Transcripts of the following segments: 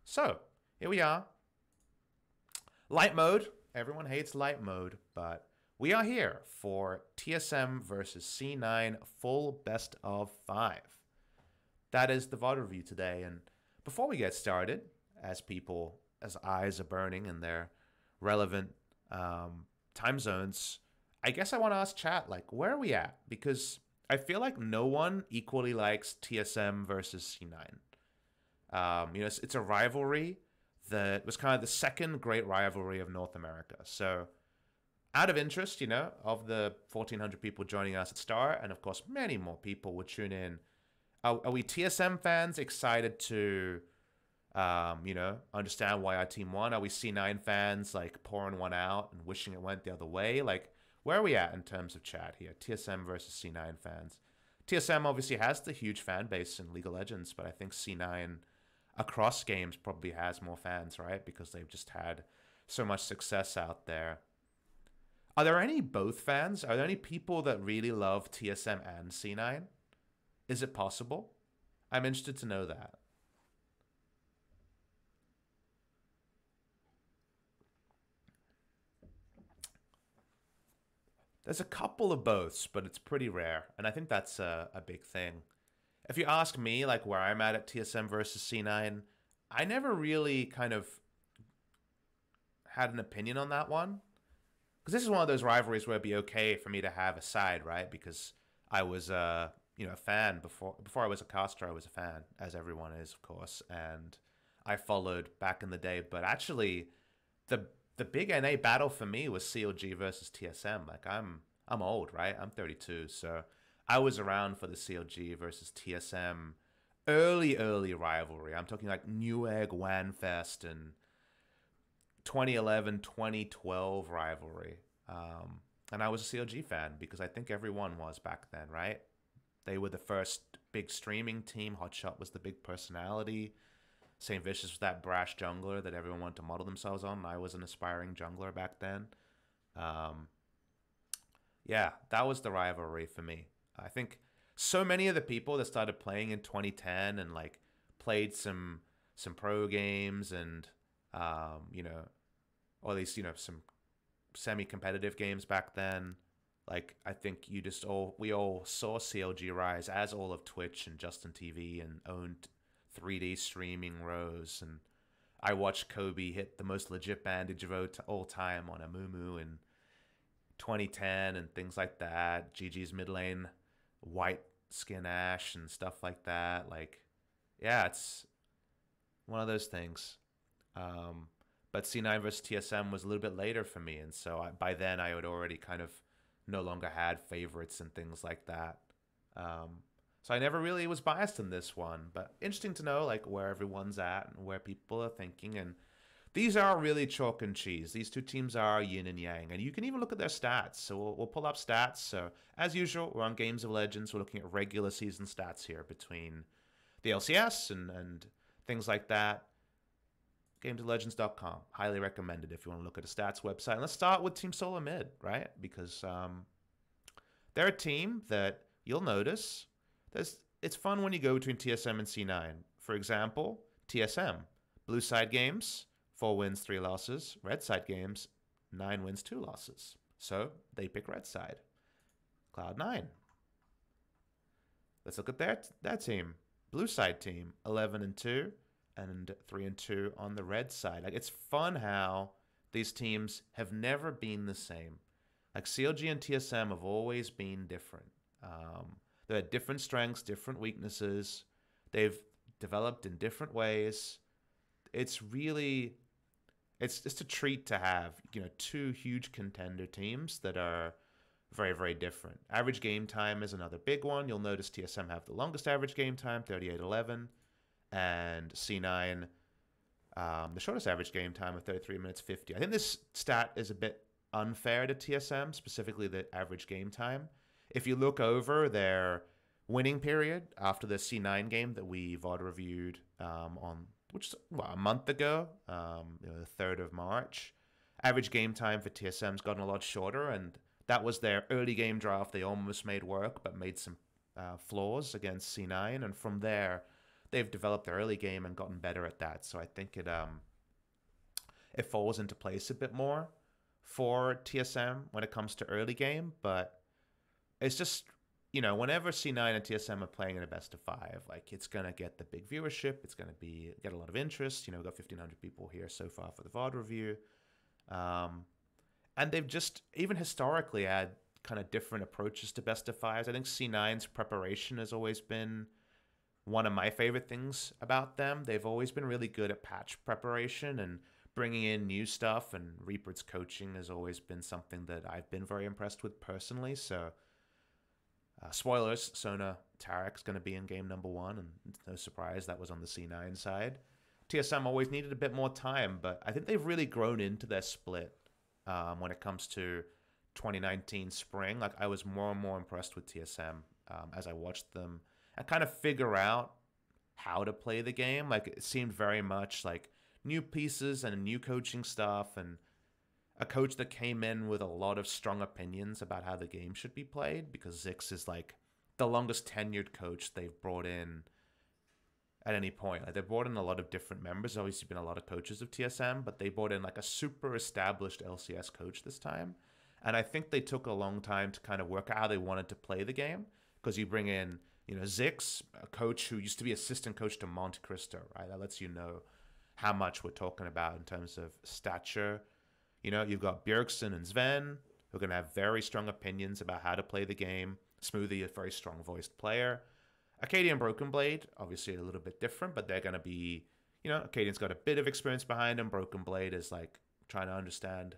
So, here we are. Light mode. Everyone hates light mode, but we are here for TSM versus C9 full best of 5. That is the VOD review today, and before we get started, as eyes are burning in their relevant time zones, I guess I want to ask chat, like, where are we at? Because I feel like no one equally likes TSM versus C9. It's a rivalry that was kind of the second great rivalry of North America. So, out of interest, of the 1,400 people joining us at start, and of course, many more people would tune in. Are we TSM fans excited to, understand why our team won? Are we C9 fans like pouring one out and wishing it went the other way? Like, where are we at in terms of chat here? TSM versus C9 fans. TSM obviously has the huge fan base in League of Legends, but I think C9 across games probably has more fans, right? Because they've just had so much success out there. Are there any both fans? Are there any people that really love TSM and C9? Is it possible? I'm interested to know that. There's a couple of boths, but it's pretty rare, and I think that's a big thing. If you ask me, like, where I'm at TSM versus C9, I never really kind of had an opinion on that one. Because this is one of those rivalries where it'd be okay for me to have a side, right? Because I was, a fan before I was a caster. I was a fan, as everyone is, of course, and I followed back in the day. But actually, the big NA battle for me was CLG versus TSM. Like, I'm old, right? I'm 32, so I was around for the CLG versus TSM early rivalry. I'm talking like Newegg, Wanfest, and 2011, 2012 rivalry. And I was a CLG fan because I think everyone was back then, right? They were the first big streaming team. Hotshot was the big personality. St. Vicious was that brash jungler that everyone wanted to model themselves on. I was an aspiring jungler back then. Yeah, that was the rivalry for me. I think so many of the people that started playing in 2010 and like played some pro games and or at least some semi-competitive games back then. Like, I think we all saw CLG rise as all of Twitch and Justin TV and owned 3D streaming rose. And I watched Kobe hit the most legit bandage of all time on a Mumu in 2010 and things like that. GG's mid lane, white skin Ash and stuff like that. Like, yeah, it's one of those things. But C9 versus TSM was a little bit later for me, and so by then I had already kind of no longer had favorites and things like that. So I never really was biased in this one, but interesting to know like where everyone's at and where people are thinking. And these are really chalk and cheese. These two teams are yin and yang, and you can even look at their stats. So we'll pull up stats. So as usual, we're on Games of Legends. We're looking at regular season stats here between the LCS and things like that. GamesofLegends.com. Highly recommended if you want to look at a stats website. And let's start with Team Solar Mid, right? Because they're a team that you'll notice it's fun when you go between TSM and C9. For example, TSM, blue side games, 4 wins, 3 losses. Red side games, 9 wins, 2 losses. So they pick red side. Cloud9. Let's look at that team. Blue side team, 11-2. And 3-2 on the red side. Like, it's fun how these teams have never been the same. Like, CLG and TSM have always been different. They had different strengths, different weaknesses. They've developed in different ways. It's just a treat to have, two huge contender teams that are very, very different. Average game time is another big one. You'll notice TSM have the longest average game time, 38-11. And C9, the shortest average game time of 33 minutes 50. I think this stat is a bit unfair to TSM, specifically the average game time. If you look over their winning period after the C9 game that we VOD reviewed a month ago, the 3rd of March, average game time for TSM's gotten a lot shorter, and that was their early game draft. They almost made work, but made some flaws against C9, and from there, they've developed their early game and gotten better at that. So I think it falls into place a bit more for TSM when it comes to early game. But it's just, whenever C9 and TSM are playing in a best of 5, like, it's gonna get the big viewership. It's gonna get a lot of interest. We've got 1,500 people here so far for the VOD review. And they've just, even historically, had kind of different approaches to best of 5s. I think C9's preparation has always been one of my favorite things about them. They've always been really good at patch preparation and bringing in new stuff, and Reaper's coaching has always been something that I've been very impressed with personally. So, spoilers, Sona Tarek's going to be in game number 1, and no surprise, that was on the C9 side. TSM always needed a bit more time, but I think they've really grown into their split when it comes to 2019 spring. Like, I was more and more impressed with TSM as I watched them and kind of figure out how to play the game. Like, it seemed very much like new pieces and new coaching stuff, and a coach that came in with a lot of strong opinions about how the game should be played, because Zix is like the longest tenured coach they've brought in at any point. Like, they've brought in a lot of different members. There's obviously been a lot of coaches of TSM, but they brought in like a super established LCS coach this time. And I think they took a long time to kind of work out how they wanted to play the game, because you bring in, Zix, a coach who used to be assistant coach to Monte Cristo, right? That lets you know how much we're talking about in terms of stature. You've got Bjergsen and Sven, who are going to have very strong opinions about how to play the game. Smoothie, a very strong voiced player. Acadia and Broken Blade, obviously a little bit different, but they're going to be, Acadian's got a bit of experience behind him. Broken Blade is like trying to understand,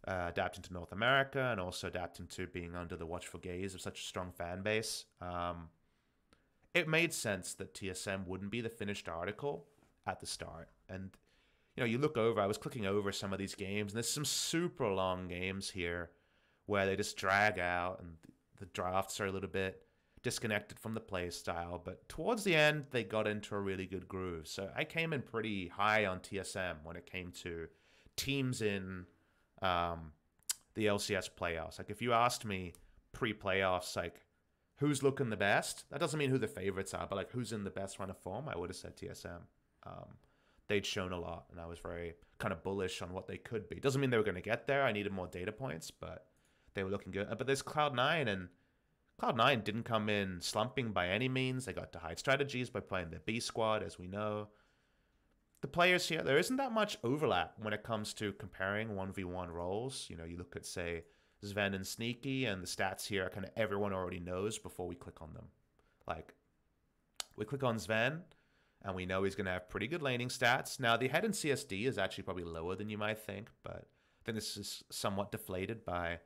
adapting to North America, and also adapting to being under the watchful gaze of such a strong fan base. It made sense that TSM wouldn't be the finished article at the start. And, you look over, I was clicking over some of these games, and there's some super long games here where they just drag out, and the drafts are a little bit disconnected from the play style. But towards the end, they got into a really good groove. So I came in pretty high on TSM when it came to teams in the LCS playoffs. Like, if you asked me pre-playoffs, like, who's looking the best, that doesn't mean who the favorites are, but like, who's in the best run of form, I would have said TSM. They'd shown a lot, and I was very kind of bullish on what they could be. Doesn't mean they were going to get there. I needed more data points, but they were looking good. But there's Cloud9, and Cloud9 didn't come in slumping by any means. They got to hide strategies by playing their B squad, as we know. The players here, there isn't that much overlap when it comes to comparing 1v1 roles. You look at, say, Sven and Sneaky, and the stats here are kind of everyone already knows before we click on them. Like, we click on Sven, and we know he's going to have pretty good laning stats. Now, the head in CSD is actually probably lower than you might think, but I think this is somewhat deflated by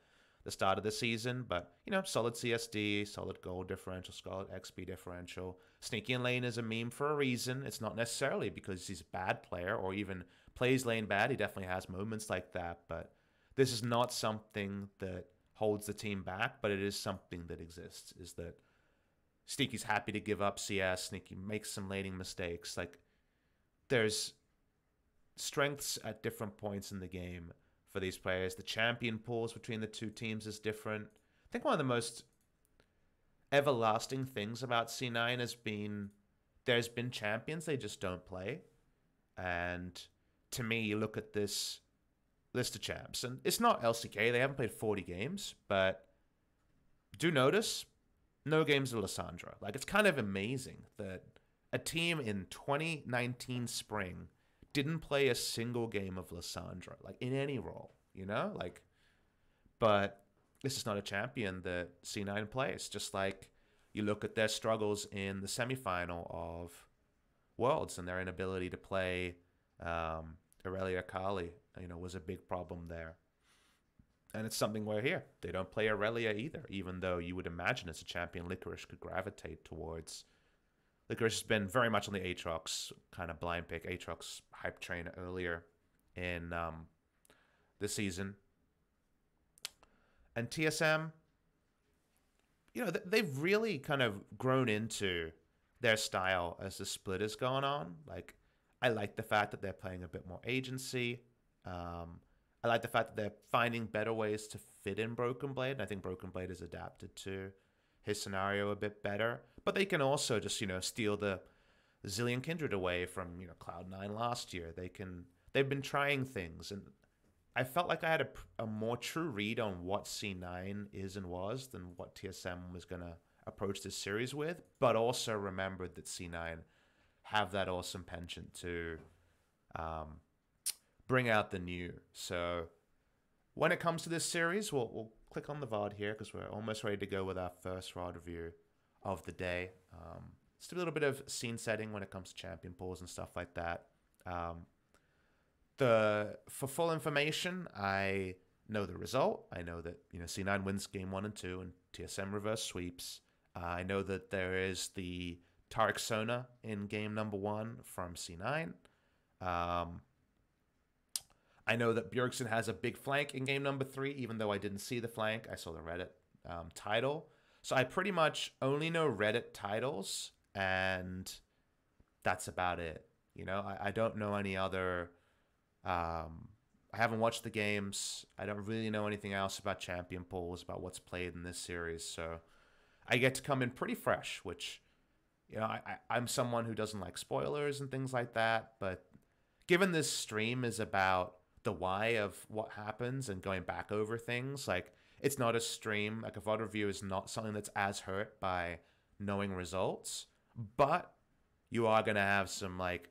the start of the season. But, solid CSD, solid gold differential, solid XP differential. Sneaky in lane is a meme for a reason. It's not necessarily because he's a bad player or even plays lane bad. He definitely has moments like that, but this is not something that holds the team back, but it is something that exists, is that Sneaky's happy to give up CS. Sneaky makes some laning mistakes. Like, there's strengths at different points in the game for these players. The champion pools between the two teams is different. I think one of the most everlasting things about C9 has been there's been champions they just don't play. And to me, you look at this list of champs, and it's not LCK. They haven't played 40 games, but do notice no games of Lissandra. Like, it's kind of amazing that a team in 2019 spring didn't play a single game of Lissandra, like, in any role, Like, but this is not a champion that C9 plays. Just like you look at their struggles in the semifinal of Worlds, and their inability to play Aurelia Kali, was a big problem there. And it's something where here, they don't play Aurelia either, even though you would imagine as a champion, Licorice could gravitate towards. Licorice has been very much on the Aatrox kind of blind pick, Aatrox hype train earlier in the season. And TSM, they've really kind of grown into their style as the split has gone on. Like, I like the fact that they're playing a bit more agency. I like the fact that they're finding better ways to fit in Broken Blade. And I think Broken Blade is adapted to his scenario a bit better. But they can also just, steal the Zillion Kindred away from Cloud9 last year. They've been trying things, and I felt like I had a more true read on what C9 is and was than what TSM was gonna approach this series with, but also remembered that C9 have that awesome penchant to bring out the new. So when it comes to this series, we'll click on the VOD here because we're almost ready to go with our first VOD review of the day. Just a little bit of scene setting when it comes to champion pools and stuff like that. For full information, I know the result. I know that C9 wins game 1 and 2 and TSM reverse sweeps. I know that there is the Tarek Sona in game number 1 from C9. I know that Bjergsen has a big flank in game number 3, even though I didn't see the flank. I saw the Reddit title. So I pretty much only know Reddit titles, and that's about it. I don't know any other... I haven't watched the games. I don't really know anything else about champion pools, about what's played in this series. So I get to come in pretty fresh, which, I'm someone who doesn't like spoilers and things like that. But given this stream is about the why of what happens and going back over things, like, it's not a stream, like a VOD review is not something that's as hurt by knowing results, but you are going to have some, like,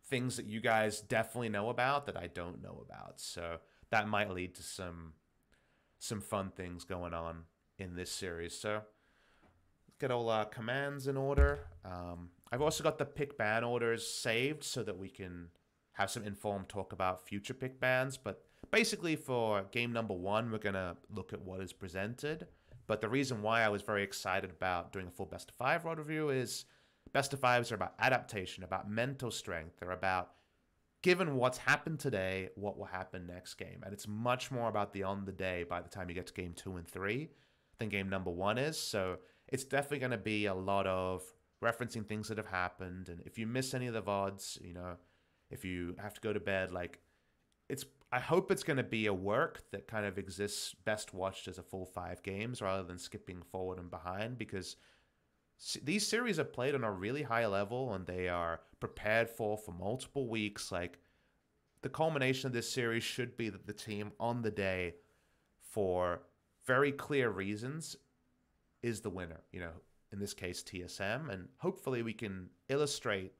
things that you guys definitely know about that I don't know about. So that might lead to some fun things going on in this series. So let's get all our commands in order. I've also got the pick ban orders saved so that we can have some informed talk about future pick bans. But basically for game number 1, we're going to look at what is presented. But the reason why I was very excited about doing a full best of 5 VOD review is best of 5s are about adaptation, about mental strength. They're about, given what's happened today, what will happen next game. And it's much more about the on the day by the time you get to game 2 and 3 than game number 1 is. So it's definitely going to be a lot of referencing things that have happened. And if you miss any of the VODs, if you have to go to bed, like, I hope it's going to be a work that kind of exists best watched as a full 5 games rather than skipping forward and behind, because these series are played on a really high level and they are prepared for multiple weeks. Like, the culmination of this series should be that the team on the day, for very clear reasons, is the winner. In this case, TSM, and hopefully we can illustrate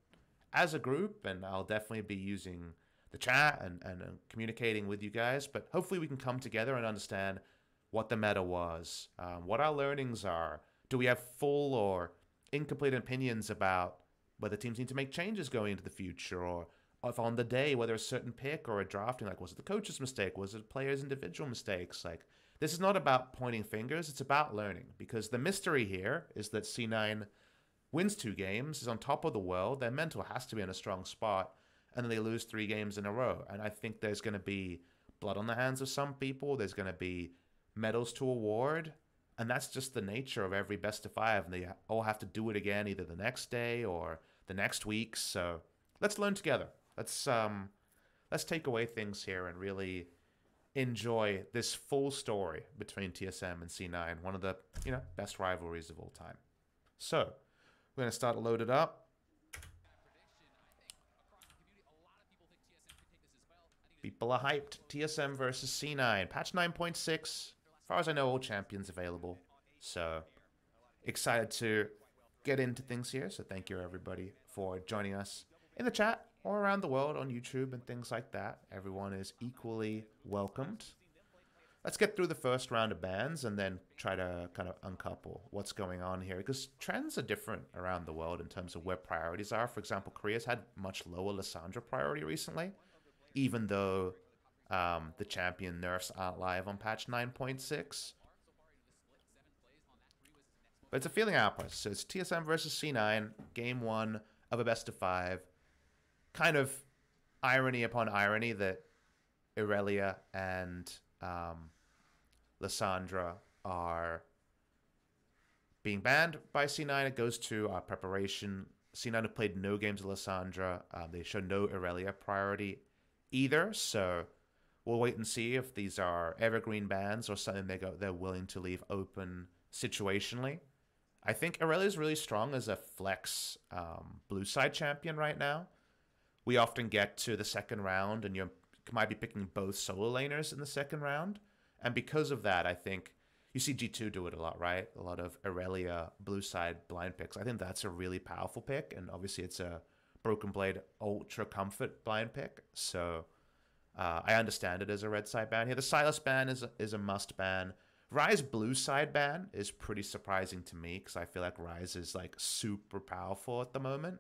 as a group, and I'll definitely be using the chat and communicating with you guys, but hopefully we can come together and understand what the meta was, what our learnings are. Do we have full or incomplete opinions about whether teams need to make changes going into the future, or if on the day, whether a certain pick or a drafting, like, was it the coach's mistake? Was it players' individual mistakes? Like, this is not about pointing fingers. It's about learning, because the mystery here is that C9 wins 2 games, is on top of the world. Their mental has to be in a strong spot, and then they lose 3 games in a row. And I think there's going to be blood on the hands of some people. There's going to be medals to award. And that's just the nature of every best of 5. And they all have to do it again either the next day or the next week. So let's learn together. Let's take away things here and really enjoy this full story between TSM and C9, one of the best rivalries of all time. So we're going to start loaded up. People are hyped. TSM versus C9. Patch 9.6. As far as I know, all champions available. So excited to get into things here. So thank you, everybody, for joining us in the chat or around the world on YouTube and things like that. Everyone is equally welcomed. Let's get through the first round of bans and then try to kind of uncouple what's going on here, because trends are different around the world in terms of where priorities are. For example, Korea's had much lower Lissandra priority recently, even though the champion nerfs aren't live on patch 9.6. But it's a feeling outpost. So it's TSM versus C9, game 1 of a best of 5. Kind of irony upon irony that Irelia and Lissandra are being banned by C9. It goes to our preparation. C9 have played no games with Lissandra. They show no Irelia priority either. So we'll wait and see if these are evergreen bans or something they're willing to leave open situationally. I think Irelia is really strong as a flex blue side champion right now. We often get to the second round and you might be picking both solo laners in the second round. And because of that, I think you see G2 do it a lot, right? A lot of Irelia blue side blind picks. I think that's a really powerful pick. And obviously it's a Broken Blade ultra comfort blind pick. So I understand it as a red side ban here. The Silas ban is a must ban. Ryze blue side ban is pretty surprising to me because I feel like Ryze is like super powerful at the moment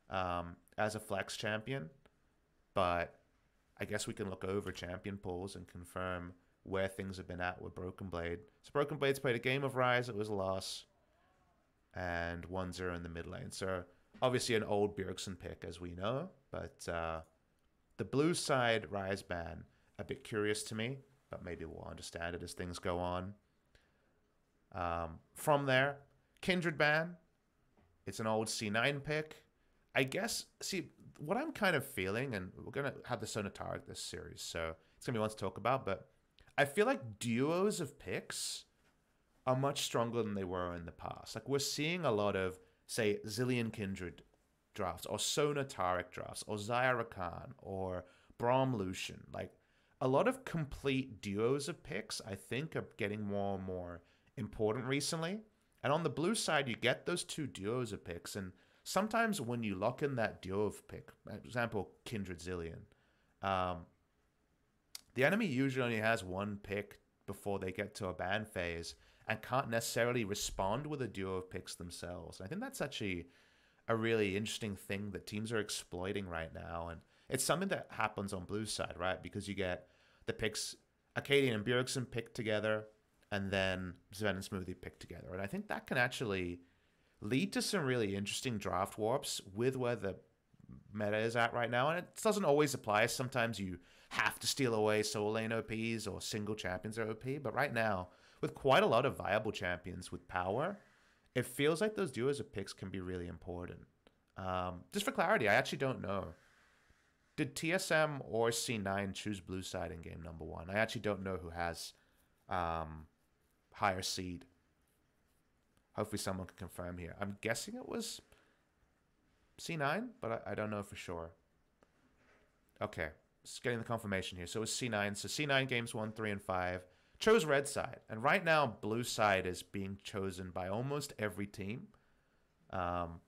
as a flex champion. But I guess we can look over champion pools and confirm where things have been at with Broken Blade. So Broken Blade's played a game of Ryze. It was a loss. And 1-0 in the mid lane. So obviously an old Bjergsen pick, as we know. But the blue side Ryze ban, a bit curious to me. But maybe we'll understand it as things go on. From there, Kindred ban. It's an old C9 pick. I guess, see, what I'm kind of feeling, and we're going to have the Sonataric this series, so it's going to be one to talk about, but I feel like duos of picks are much stronger than they were in the past. Like, we're seeing a lot of, say, Zillion Kindred drafts, or Sonataric drafts, or Zyra Khan, or Braum Lucian. Like, a lot of complete duos of picks, I think, are getting more and more important recently. And on the blue side, you get those two duos of picks, and sometimes when you lock in that duo of pick, for example, Kindred Zillion, the enemy usually only has one pick before they get to a ban phase and can't necessarily respond with a duo of picks themselves. And I think that's actually a really interesting thing that teams are exploiting right now. And it's something that happens on blue side, right? Because you get the picks, Acadian and Bjergsen picked together, and then Sven and Smoothie picked together. And I think that can actually lead to some really interesting draft warps with where the meta is at right now. And it doesn't always apply. Sometimes you have to steal away solo lane OPs or single champions are OP. But right now, with quite a lot of viable champions with power, it feels like those duos of picks can be really important. Just for clarity, I actually don't know. Did TSM or C9 choose blue side in game number 1? I actually don't know who has higher seed. Hopefully someone can confirm here. I'm guessing it was C9, but I don't know for sure. Okay, just getting the confirmation here. So it was C9. So C9 games 1, 3, and 5 chose red side. And right now, blue side is being chosen by almost every team. Now,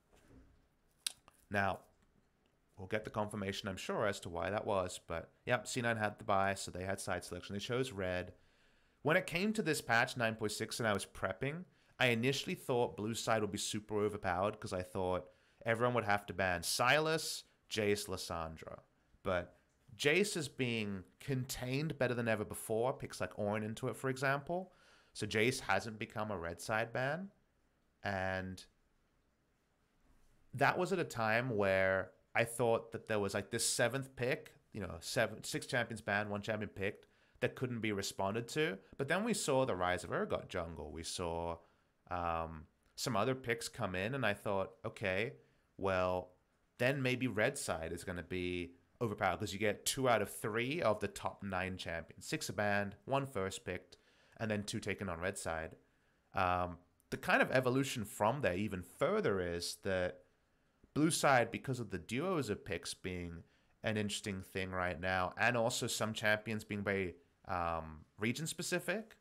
we'll get the confirmation, I'm sure, as to why that was. But, yep, C9 had the buy, so they had side selection. They chose red. When it came to this patch, 9.6, and I was prepping, I initially thought blue side would be super overpowered because I thought everyone would have to ban Silas, Jace, Lissandra. But Jace is being contained better than ever before. Picks like Ornn into it, for example. So Jace hasn't become a red side ban. And that was at a time where I thought that there was like this 7th pick, you know, 6 champions banned, 1 champion picked, that couldn't be responded to. But then we saw the rise of Urgot jungle. We saw some other picks come in, and I thought, okay, well, then maybe red side is going to be overpowered because you get 2 out of 3 of the top 9 champions. 6 are banned, 1 first picked, and then 2 taken on red side. The kind of evolution from there even further is that blue side, because of the duos of picks being an interesting thing right now, and also some champions being very region specific,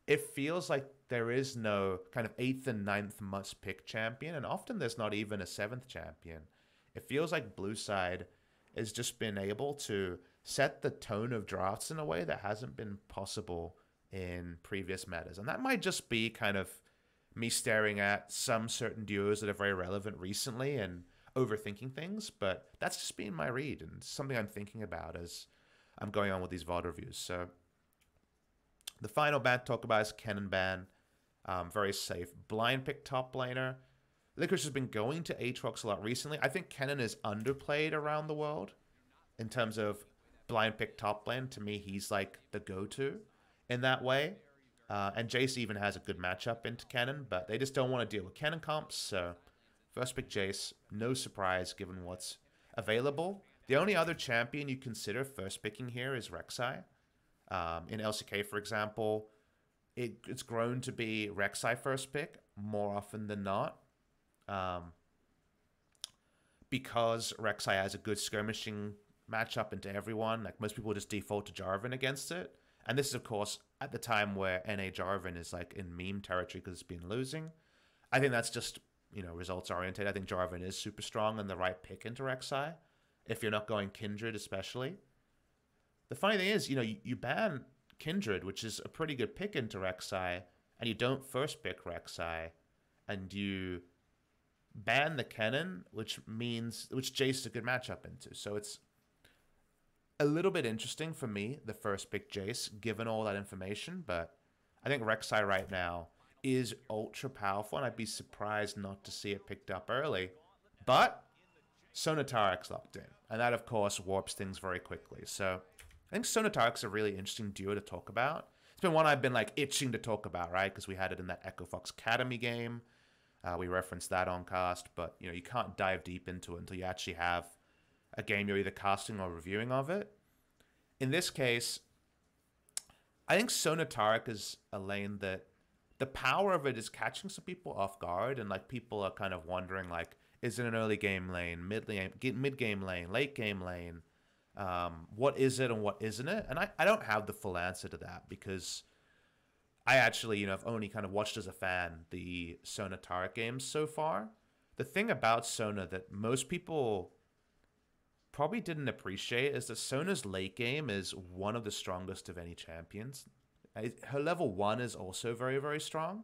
it feels like there is no kind of 8th and 9th must pick champion, and often there's not even a 7th champion. It feels like blue side has just been able to set the tone of drafts in a way that hasn't been possible in previous metas. And that might just be kind of me staring at some certain duos that are very relevant recently and overthinking things, but that's just been my read and something I'm thinking about as I'm going on with these VOD reviews. So the final ban to talk about is Kennen ban. Very safe. Blind pick top laner. Licorice has been going to Aatrox a lot recently. I think Kennen is underplayed around the world in terms of blind pick top lane. To me, he's like the go-to in that way. And Jace even has a good matchup into Kennen, but they just don't want to deal with Kennen comps. So first pick Jace. No surprise given what's available. The only other champion you consider first picking here is Rek'Sai. In LCK, for example, it's grown to be Rek'Sai first pick. more often than not. Um, because Rek'Sai has a good skirmishing matchup into everyone, like most people just default to Jarvan against it. And this is, of course, at the time where NA Jarvan is like in meme territory because it's been losing. I think that's just, results oriented. I think Jarvan is super strong and the right pick into Rek'Sai, if you're not going Kindred especially. The funny thing is, you ban Kindred, which is a pretty good pick into Rek'Sai, and you don't first pick Rek'Sai, and you ban the Kennen, which Jace is a good matchup into. So it's a little bit interesting for me, the first pick Jace, given all that information, but I think Rek'Sai right now is ultra powerful, and I'd be surprised not to see it picked up early. But Sona Tarek's locked in, and that, of course, warps things very quickly. So I think Sona Tarek's a really interesting duo to talk about. It's been one I've been like itching to talk about, right? Because we had it in that Echo Fox Academy game. We referenced that on cast, but you can't dive deep into it until you actually have a game you're either casting or reviewing of it. In this case, I think Sona Tarek is a lane that the power of it is catching some people off guard, and like people are kind of wondering, like, is it an early game lane, mid game lane, late game lane? What is it and what isn't it? And I don't have the full answer to that because I actually, have only kind of watched as a fan the Sona Tarek games so far. The thing about Sona that most people probably didn't appreciate is that Sona's late game is one of the strongest of any champions. Her level 1 is also very, very strong,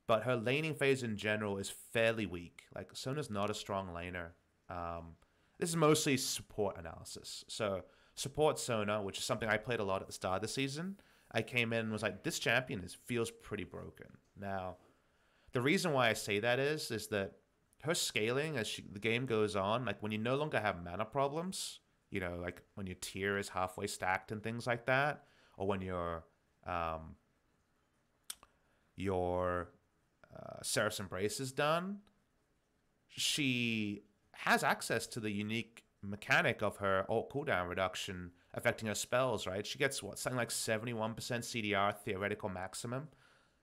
but her laning phase in general is fairly weak. Like, Sona's not a strong laner. This is mostly support analysis. So, support Sona, which is something I played a lot at the start of the season, I came in and was like, this champion feels pretty broken. Now, the reason why I say that is that her scaling as the game goes on, like when you no longer have mana problems, like when your tier is halfway stacked and things like that, or when your Seraph's Embrace is done, she has access to the unique mechanic of her ult cooldown reduction affecting her spells, right? She gets something like 71% CDR theoretical maximum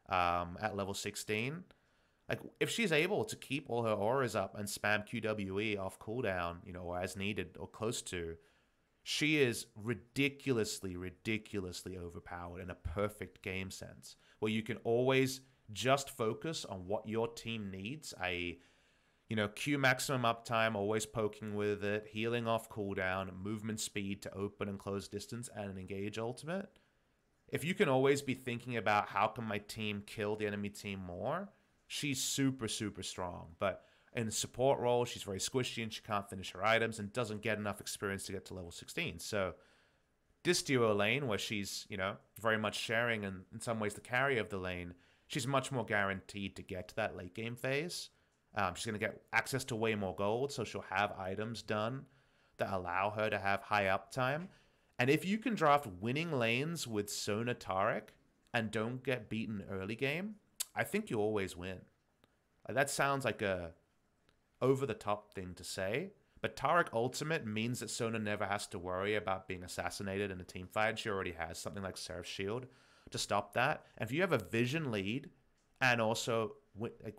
at level 16. Like, if she's able to keep all her auras up and spam QWE off cooldown, or as needed or close to, she is ridiculously, ridiculously overpowered in a perfect game sense, where you can always just focus on what your team needs, i.e., Q maximum uptime, always poking with it, healing off cooldown, movement speed to open and close distance, and an engage ultimate. If you can always be thinking about how can my team kill the enemy team more, she's super, super strong. But in the support role, she's very squishy and she can't finish her items and doesn't get enough experience to get to level 16. So this duo lane, where she's, very much sharing and in some ways the carry of the lane, she's much more guaranteed to get to that late game phase. She's going to get access to way more gold, so she'll have items done that allow her to have high uptime. And if you can draft winning lanes with Sona Tarek and don't get beaten early game, I think you always win. That sounds like a over-the-top thing to say, but Tarek Ultimate means that Sona never has to worry about being assassinated in a team fight. She already has something like Seraph's Shield to stop that. And if you have a vision lead and also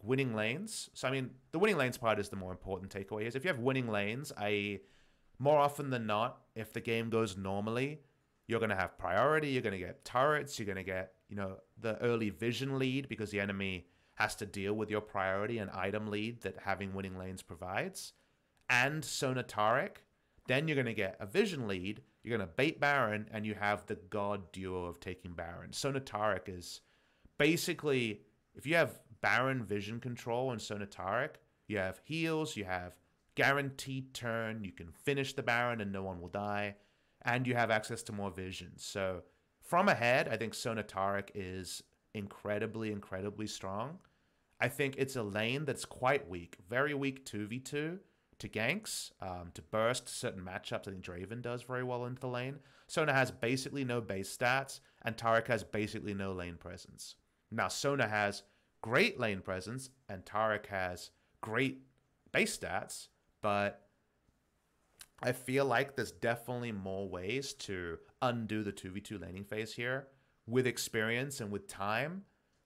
winning lanes. So, I mean, the winning lanes part is the more important takeaway is if you have winning lanes, i.e., more often than not, if the game goes normally, you're going to have priority, you're going to get turrets, you're going to get, the early vision lead because the enemy has to deal with your priority and item lead that having winning lanes provides. And Sona Tarek, then you're going to get a vision lead, you're going to bait Baron, and you have the god duo of taking Baron. Sona Tarek is basically, if you have Baron vision control and Sona Tarek, you have heals, you have guaranteed turn, you can finish the Baron and no one will die, and you have access to more vision. So from ahead, I think Sona Tarek is incredibly, incredibly strong. I think it's a lane that's quite weak, very weak 2v2 to ganks, to burst certain matchups. I think Draven does very well into the lane. Sona has basically no base stats, and Tarek has basically no lane presence. Now, Sona has great lane presence, and Tarek has great base stats, but I feel like there's definitely more ways to undo the 2v2 laning phase here with experience and with time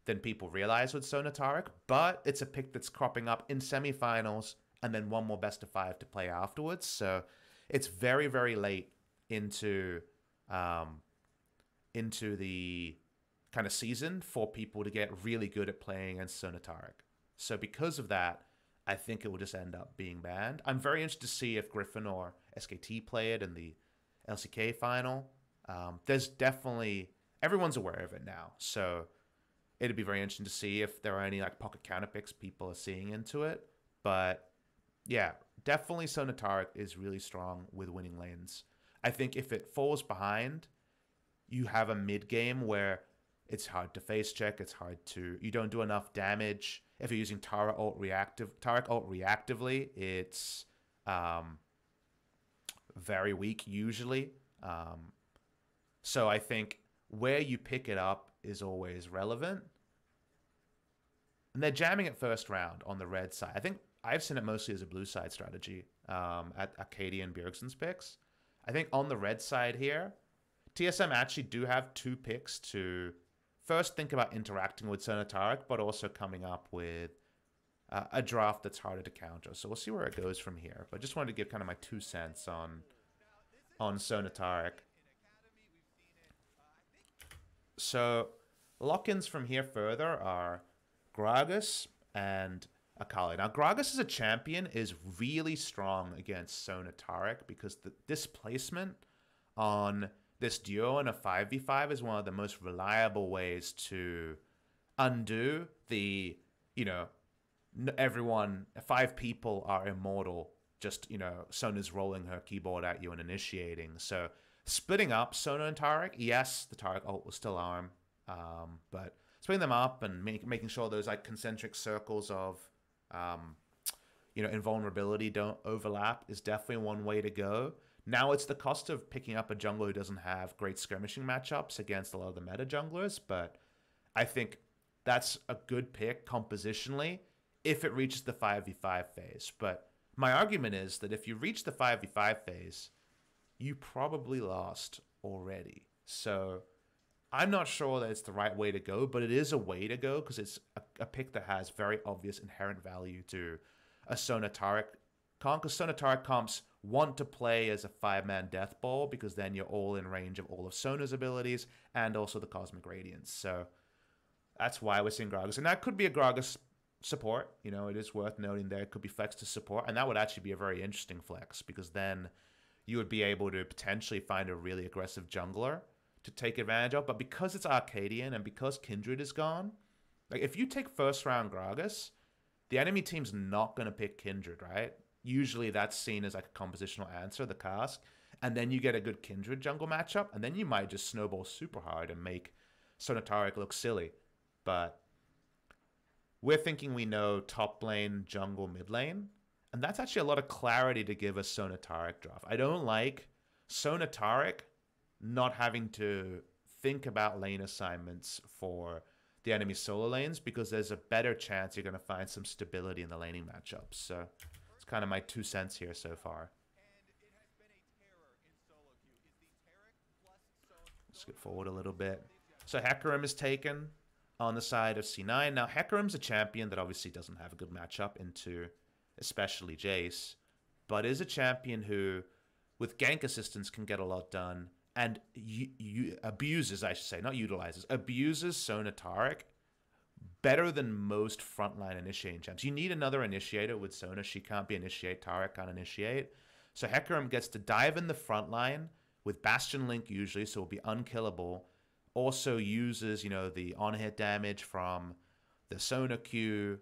than people realize with Sona Tarek, but it's a pick that's cropping up in semifinals and then one more best of 5 to play afterwards. So it's very, very late into the kind of season for people to get really good at playing against Sona Tarek. So because of that, I think it will just end up being banned. I'm very interested to see if Griffin or SKT play it in the LCK final. There's definitely, everyone's aware of it now, so it'd be very interesting to see if there are any like pocket counter picks people are seeing into it. But yeah, definitely Sona Tarek is really strong with winning lanes. I think if it falls behind, you have a mid game where it's hard to face check. It's hard to, you don't do enough damage. If you're using Tarek ult reactively, it's very weak usually. So I think where you pick it up is always relevant. And they're jamming it first round on the red side. I think I've seen it mostly as a blue side strategy at Arcadia and Bjergsen's picks. I think on the red side here, TSM actually do have 2 picks to first think about interacting with Sona Tarek, but also coming up with a draft that's harder to counter. So we'll see where it goes from here. But just wanted to give kind of my 2 cents on Sona Tarek. So lock-ins from here further are Gragas and Akali. Now, Gragas as a champion is really strong against Sona Tarek because the displacement on this duo in a 5v5 is one of the most reliable ways to undo the, you know, everyone, 5 people are immortal. Just, you know, Sona's rolling her keyboard at you and initiating. So splitting up Sona and Tarek, yes, the Tarek ult will still arm, but splitting them up and making sure those like concentric circles of, you know, invulnerability don't overlap is definitely one way to go. Now it's the cost of picking up a jungler who doesn't have great skirmishing matchups against a lot of the meta junglers, but I think that's a good pick compositionally if it reaches the 5v5 phase. But my argument is that if you reach the 5v5 phase, you probably lost already. So I'm not sure that it's the right way to go, but it is a way to go because it's a pick that has very obvious inherent value to a Sona Tarek comp, because Sona Tarek comps want to play as a 5-man death ball because then you're all in range of all of Sona's abilities and also the Cosmic Radiance. So that's why we're seeing Gragas. And that could be a Gragas support. You know, it is worth noting there. It could be flex to support. And that would actually be a very interesting flex because then you would be able to potentially find a really aggressive jungler to take advantage of. But because it's Arcadian and because Kindred is gone, like if you take first round Gragas, the enemy team's not going to pick Kindred, right? Usually that's seen as like a compositional answer, the cask. And then you get a good Kindred jungle matchup, and then you might just snowball super hard and make Sona Tarek look silly. But we're thinking we know top lane, jungle, mid lane. And that's actually a lot of clarity to give a Sona Tarek draft. I don't like Sona Tarek not having to think about lane assignments for the enemy solo lanes because there's a better chance you're going to find some stability in the laning matchups. So it's kind of my 2 cents here so far. Let's get forward a little bit. So Hecarim is taken on the side of C9. Now Hecarim's a champion that obviously doesn't have a good matchup into especially Jace, but is a champion who with gank assistance can get a lot done and abuses, I should say, not utilizes, abuses Sona Tarek better than most frontline initiating champs. You need another initiator with Sona. She can't be initiate. Tarek can't initiate. So Hecarim gets to dive in the front line with Bastion Link usually, so it'll be unkillable. Also uses, you know, the on-hit damage from the Sona Q,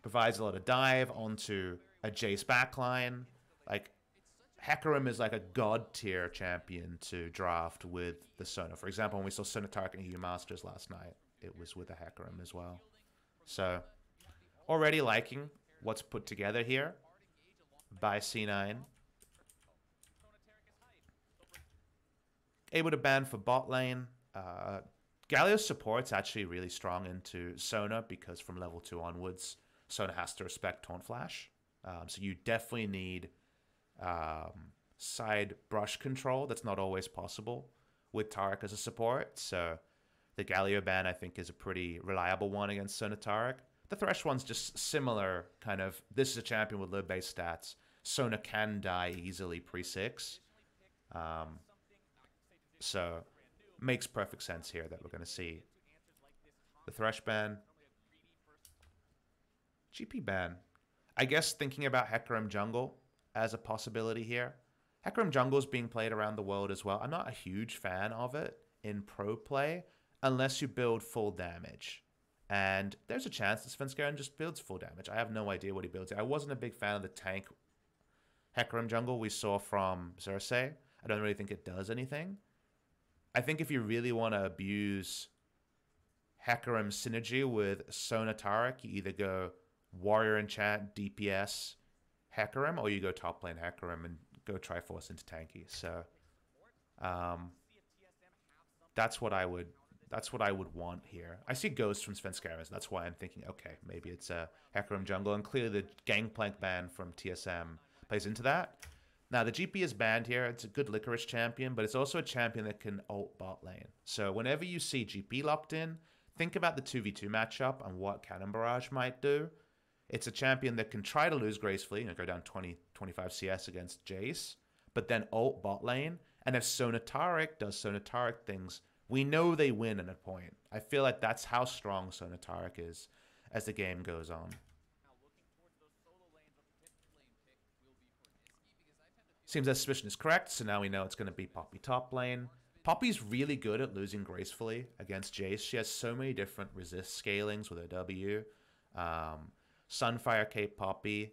provides a lot of dive onto a Jace backline. Like, Hecarim is like a god tier champion to draft with the Sona. For example, when we saw Sona Tarek in EU Masters last night, it was with a Hecarim as well. So, already liking what's put together here by C9. Able to ban for bot lane. Galio's support's actually really strong into Sona because from level 2 onwards, Sona has to respect Taunt Flash. So you definitely need side brush control. That's not always possible with Tarek as a support. So The Galio ban, I think, is a pretty reliable one against Sonatarek. The Thresh one's just similar, kind of, this is a champion with low base stats. Sona can die easily pre-6. So, makes perfect sense here that we're going to see the Thresh ban. GP ban. I guess thinking about Hecarim jungle as a possibility here. Hecarim jungle is being played around the world as well. I'm not a huge fan of it in pro play unless you build full damage. And there's a chance that Svenskeren just builds full damage. I have no idea what he builds. I wasn't a big fan of the tank Hecarim jungle we saw from Xerxes. I don't really think it does anything. I think if you really want to abuse Hecarim synergy with Sonatarek, you either go Warrior Enchant, DPS, Hecarim, or you go top lane Hecarim and go Triforce into tanky. So that's what I would want here. I see Ghost from Svenskeren, that's why I'm thinking, okay, maybe it's a Hecarim jungle, and clearly the Gangplank ban from TSM plays into that. Now, the GP is banned here. It's a good Licorice champion, but it's also a champion that can ult bot lane. So whenever you see GP locked in, think about the 2v2 matchup and what Cannon Barrage might do. It's a champion that can try to lose gracefully, go down 20, 25 CS against Jace, but then ult bot lane. And if Sonatarek does Sonatarek things, we know they win at a point. I feel like that's how strong Sonatarek is as the game goes on. Seems that suspicion is correct, so now we know it's going to be Poppy top lane. Poppy's really good at losing gracefully against Jace. She has so many different resist scalings with her W. Sunfire Cape Poppy.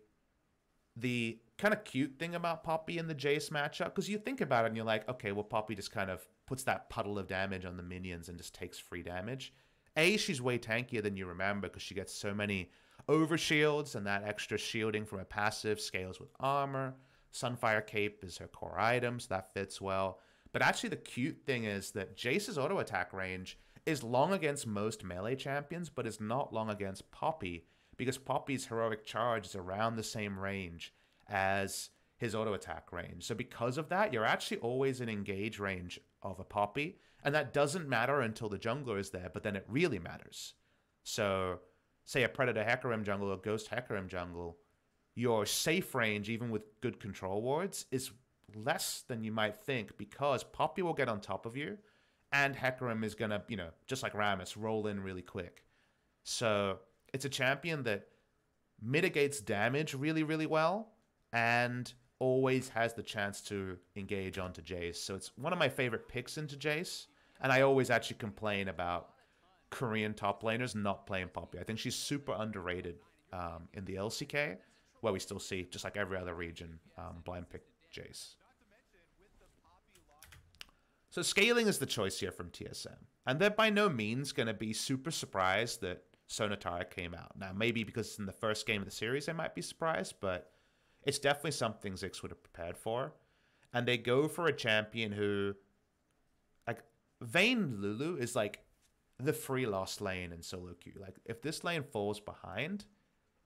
The kind of cute thing about Poppy in the Jace matchup, because you think about it and you're like, okay, well, Poppy just kind of puts that puddle of damage on the minions and just takes free damage. A, she's way tankier than you remember because she gets so many overshields, and that extra shielding from a passive scales with armor. Sunfire Cape is her core item, so that fits well. But actually the cute thing is that Jace's auto attack range is long against most melee champions, but is not long against Poppy, because Poppy's heroic charge is around the same range as his auto attack range. So because of that, you're actually always in engage range of a Poppy, and that doesn't matter until the jungler is there, but then it really matters. So say a Predator Hecarim jungle or Ghost Hecarim jungle, your safe range, even with good control wards, is less than you might think because Poppy will get on top of you and Hecarim is going to, just like Rammus, roll in really quick. So it's a champion that mitigates damage really, really well and always has the chance to engage onto Jace. So it's one of my favorite picks into Jace, and I always actually complain about Korean top laners not playing Poppy. I think she's super underrated in the LCK, where we still see, just like every other region, blind pick Jace. So scaling is the choice here from TSM. And they're by no means going to be super surprised that Sonatarek came out. Now, maybe because it's in the first game of the series, they might be surprised, but it's definitely something Ziggs would have prepared for. And they go for a champion who, like, Vayne Lulu is like the free lost lane in solo queue. Like, if this lane falls behind,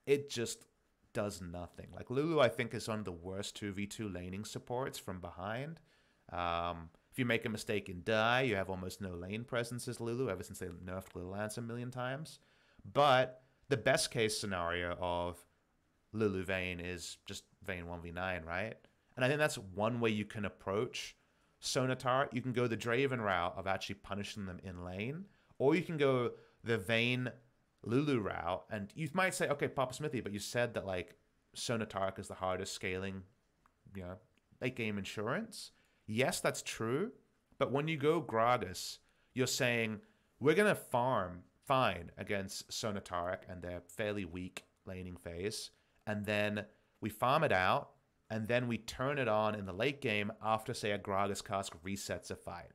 it just does nothing. Like, Lulu, I think, is one of the worst 2v2 laning supports from behind. If you make a mistake and die, you have almost no lane presence as Lulu, ever since they nerfed Lil Lance a million times. But the best case scenario of Lulu Vayne is just Vayne 1v9, right? And I think that's one way you can approach Sonatar. You can go the Draven route of actually punishing them in lane, or you can go the Vayne Lulu route, and you might say, okay, PapaSmithy, but you said that like Sonatarek is the hardest scaling, late game insurance. Yes, that's true, but when you go Gragas, you're saying we're gonna farm fine against Sonatarek and their fairly weak laning phase, and then we farm it out, and then we turn it on in the late game after, say, a Gragas cask resets a fight.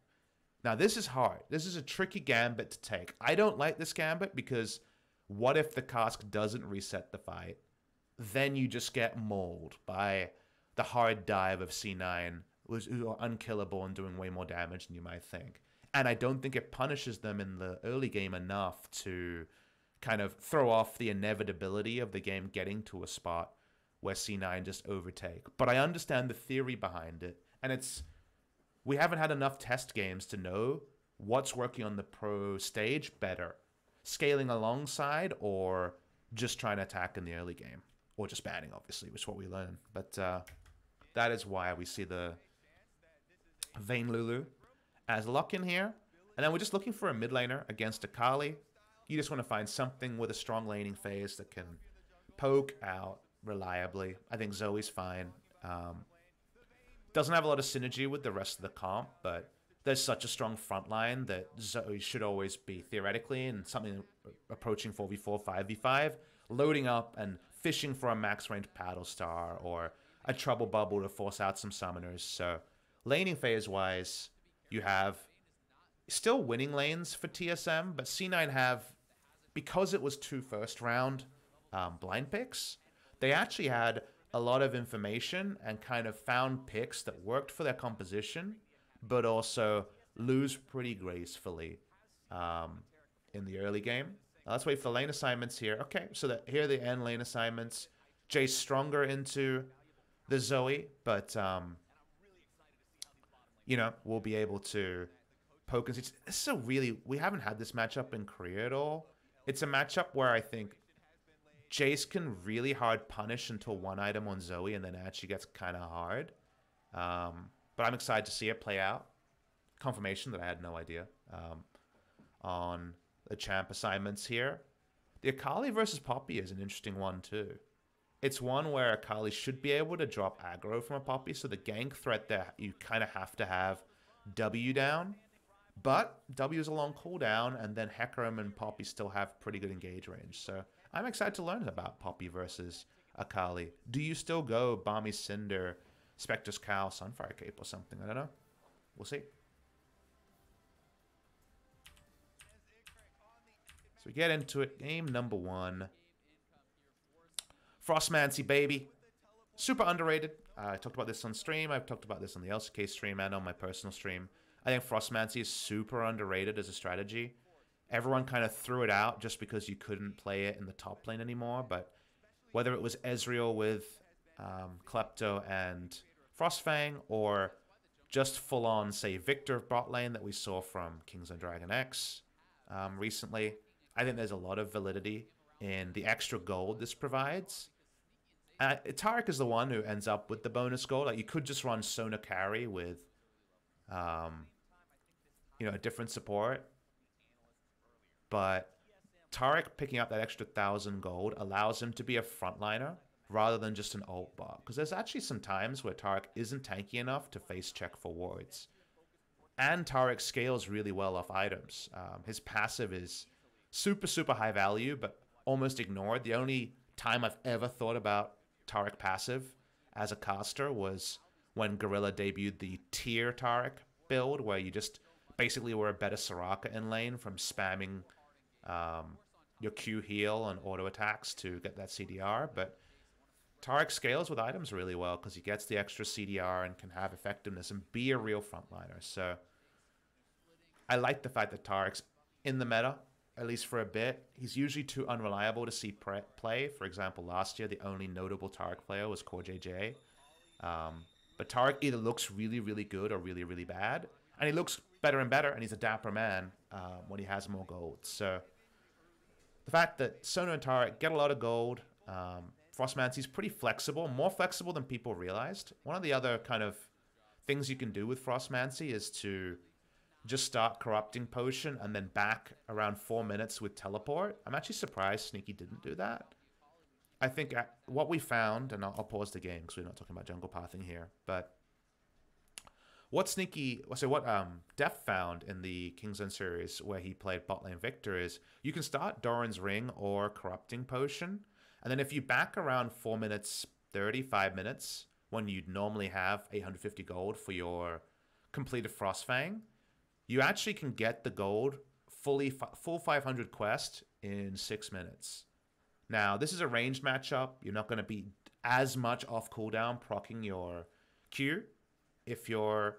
Now, this is hard. This is a tricky gambit to take. I don't like this gambit because what if the cask doesn't reset the fight? Then you just get mauled by the hard dive of C9, who are unkillable and doing way more damage than you might think. And I don't think it punishes them in the early game enough to kind of throw off the inevitability of the game getting to a spot where C9 just overtake. But I understand the theory behind it. And we haven't had enough test games to know what's working on the pro stage better, scaling alongside or just trying to attack in the early game, or just banning, obviously, which is what we learn. But that is why we see the Vayne Lulu as a lock in here. And then we're just looking for a mid laner against Akali. You just want to find something with a strong laning phase that can poke out reliably. I think Zoe's fine. Doesn't have a lot of synergy with the rest of the comp, but there's such a strong front line that Zoe should always be theoretically in something approaching 4v4, 5v5, loading up and fishing for a max range paddle star or a trouble bubble to force out some summoners. So laning phase wise, you have still winning lanes for TSM, but C9 have, because it was 2 first round blind picks, they actually had a lot of information and kind of found picks that worked for their composition, but also lose pretty gracefully in the early game. Let's wait for the lane assignments here. Okay, so here are the end lane assignments. Jay's stronger into the Zoe, but you know, we'll be able to poke and see. This is a really, we haven't had this matchup in Korea at all. It's a matchup where I think Jace can really hard punish until one item on Zoe, and then it actually gets kind of hard. But I'm excited to see it play out. Confirmation that I had no idea on the champ assignments here. The Akali versus Poppy is an interesting one too. It's one where Akali should be able to drop aggro from a Poppy, so the gank threat there, you kind of have to have W down. But W is a long cooldown, and then Hecarim and Poppy still have pretty good engage range. So I'm excited to learn about Poppy versus Akali. Do you still go Balmy Cinder, Spectre's Cow, Sunfire Cape or something? I don't know. We'll see. So we get into it. Game number 1. Frostmancy, baby. Super underrated. I talked about this on stream. I've talked about this on the LCK stream and on my personal stream. I think Frostmancy is super underrated as a strategy. Everyone kind of threw it out just because you couldn't play it in the top lane anymore. But whether it was Ezreal with Klepto and Frostfang, or just full-on, say, Victor bot lane that we saw from Kings and Dragon X recently, I think there's a lot of validity in the extra gold this provides. Taric is the one who ends up with the bonus gold. Like, you could just run Sona carry with, you know, a different support. But Taric picking up that extra 1,000 gold allows him to be a frontliner rather than just an ult bot. Because there's actually some times where Taric isn't tanky enough to face check for wards. And Taric scales really well off items. His passive is super, super high value, but almost ignored. The only time I've ever thought about Taric passive as a caster was when Gorilla debuted the tier Taric build, where you just basically were a better Soraka in lane from spamming your Q heal and auto attacks to get that CDR. But Taric scales with items really well because he gets the extra CDR and can have effectiveness and be a real frontliner. So I like the fact that Taric's in the meta, at least for a bit. He's usually too unreliable to see play. For example, last year, the only notable Taric player was Core JJ. But Taric either looks really, really good or really, really bad. And he looks better and better, and he's a dapper man when he has more gold. So the fact that Sona and Taric get a lot of gold, Frostmancy's pretty flexible, more flexible than people realized. One of the other kind of things you can do with Frostmancy is to just start Corrupting Potion and then back around 4 minutes with Teleport. I'm actually surprised Sneaky didn't do that. I think what we found, and I'll pause the game because we're not talking about jungle pathing here, but what Def found in the King's End series where he played bot lane Victor is you can start Doran's Ring or Corrupting Potion, and then if you back around 4 minutes 30, 5 minutes, when you'd normally have 850 gold for your completed Frostfang, you actually can get the gold full 500 quest in 6 minutes. Now, this is a ranged matchup. You're not going to be as much off cooldown proccing your Q if you're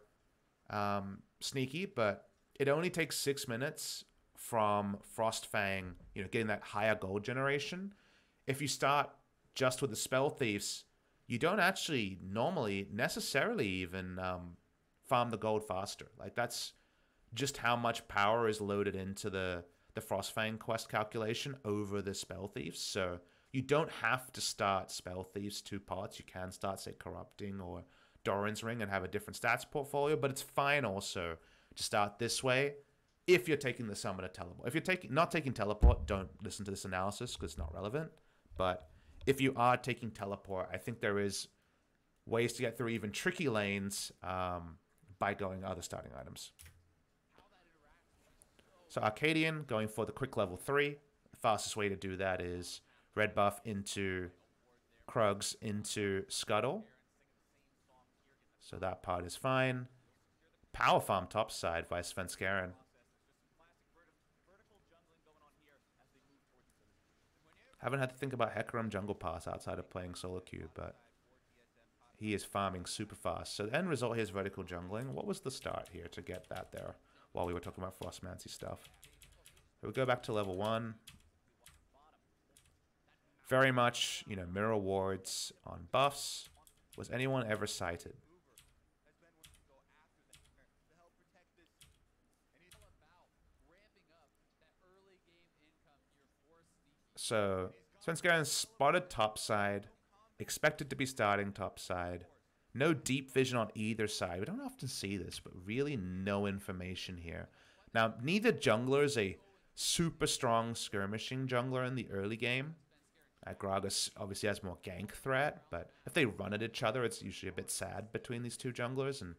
sneaky, but it only takes 6 minutes from Frostfang, you know, getting that higher gold generation. If you start just with the Spell Thieves, you don't actually normally necessarily even farm the gold faster. Like, that's just how much power is loaded into the Frostfang quest calculation over the Spell Thieves. So you don't have to start Spell Thieves 2 pots. You can start, say, Corrupting or Doran's Ring and have a different stats portfolio, but it's fine also to start this way if you're taking the Summoner Teleport. If you're not taking Teleport, don't listen to this analysis because it's not relevant. But if you are taking Teleport, I think there is ways to get through even tricky lanes by going other starting items. So Arcadian going for the quick level 3. The fastest way to do that is red buff into Krugs into Scuttle. So that part is fine. Power farm top side by Svenskeren. Haven't had to think about Hecarim jungle pass outside of playing solo queue, but he is farming super fast. So the end result here is vertical jungling. What was the start here to get that there while we were talking about Frostmancy stuff? So we go back to level 1. Very much, you know, mirror wards on buffs. Was anyone ever sighted? So Svenskeren spotted top side, expected to be starting top side. No deep vision on either side. We don't often see this, but really no information here. Now, neither jungler is a super strong skirmishing jungler in the early game. Gragas obviously has more gank threat, but if they run at each other, it's usually a bit sad between these two junglers. And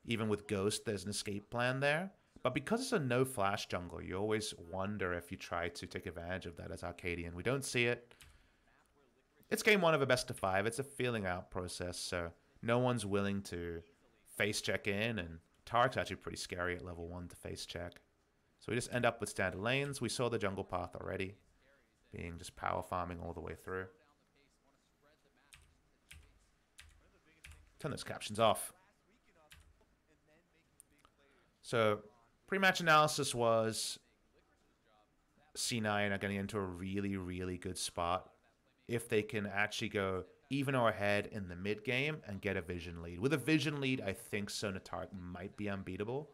even with Ghost, there's an escape plan there. But because it's a no-flash jungler, you always wonder if you try to take advantage of that as Arcadian. We don't see it. It's game 1 of a best of 5. It's a feeling out process, so no one's willing to face check in, and Tarek's actually pretty scary at level 1 to face check. So we just end up with standard lanes. We saw the jungle path already, being just power farming all the way through. Turn those captions off. So pre-match analysis was C9 are getting into a really, really good spot if they can actually go even or ahead in the mid game and get a vision lead. With a vision lead, I think Tarik might be unbeatable.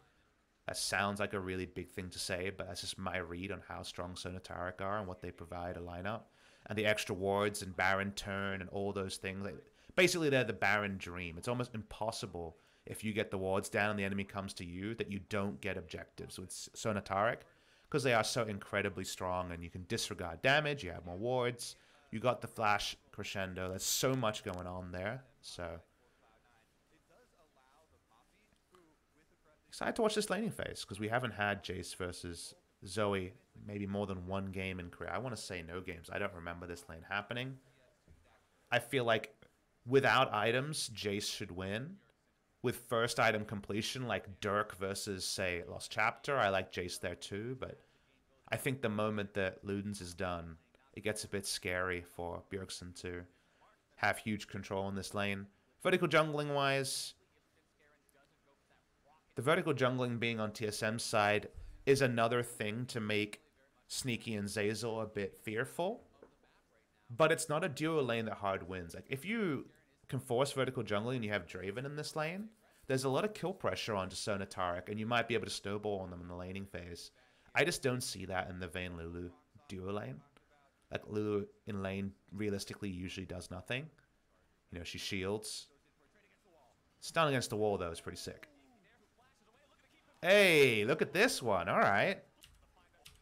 That sounds like a really big thing to say, but that's just my read on how strong Tarik are and what they provide a lineup. And the extra wards and Baron turn and all those things. Basically, they're the Baron dream. It's almost impossible if you get the wards down and the enemy comes to you that you don't get objectives with Tarik, because they are so incredibly strong and you can disregard damage, you have more wards, you got the flash crescendo. There's so much going on there. So excited to watch this laning phase because we haven't had Jace versus Zoe maybe more than one game in Korea. I want to say no games. I don't remember this lane happening. I feel like without items, Jace should win. With first item completion, like Dirk versus, say, Lost Chapter, I like Jace there too, but I think the moment that Ludens is done, it gets a bit scary for Bjergsen to have huge control in this lane. Vertical jungling-wise, the vertical jungling being on TSM's side is another thing to make Sneaky and Zazel a bit fearful, but it's not a duo lane that hard wins. Like, if you can force vertical jungling and you have Draven in this lane, there's a lot of kill pressure onto Tarik, and you might be able to snowball on them in the laning phase. I just don't see that in the Vayne Lulu duo lane. Like, Lulu in lane realistically usually does nothing. You know, she shields. Stun against the wall, though, is pretty sick. Hey, look at this one. All right.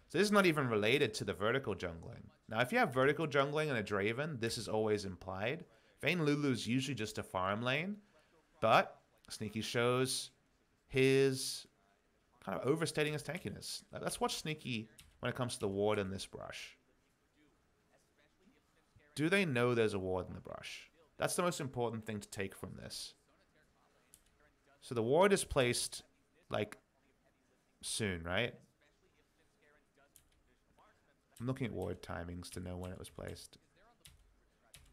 So this is not even related to the vertical jungling. Now, if you have vertical jungling and a Draven, this is always implied. Vayne Lulu is usually just a farm lane, but Sneaky shows his kind of overstating his tankiness. Let's watch Sneaky when it comes to the ward in this brush. Do they know there's a ward in the brush? That's the most important thing to take from this. So the ward is placed, like, soon, right? I'm looking at ward timings to know when it was placed.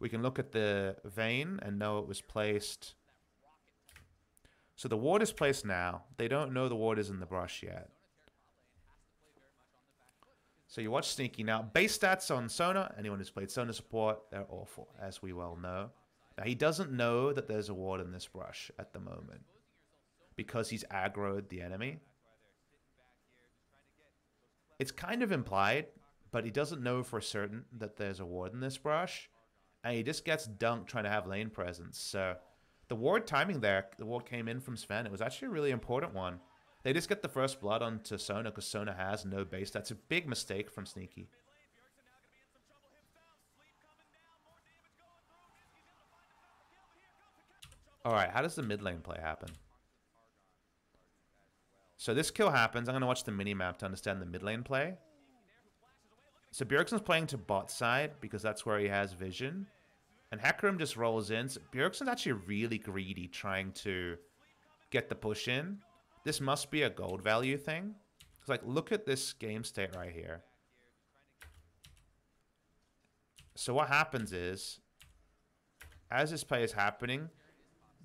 We can look at the Vayne and know it was placed. So the ward is placed now. They don't know the ward is in the brush yet. So you watch Sneaky. Now, base stats on Sona, anyone who's played Sona support, they're awful, as we well know. Now, he doesn't know that there's a ward in this brush at the moment because he's aggroed the enemy. it's kind of implied, but he doesn't know for certain that there's a ward in this brush. And he just gets dunked trying to have lane presence. So the ward timing there, the ward came in from Sven. It was actually a really important one. They just get the first blood onto Sona because Sona has no base. That's a big mistake from Sneaky. Alright, how does the mid lane play happen? So this kill happens. I'm going to watch the mini-map to understand the mid lane play. So Bjergsen's playing to bot side because that's where he has vision. And Hecarim just rolls in. So Bjergsen's actually really greedy trying to get the push in. This must be a gold value thing. Because, like, look at this game state right here. So what happens is, as this play is happening,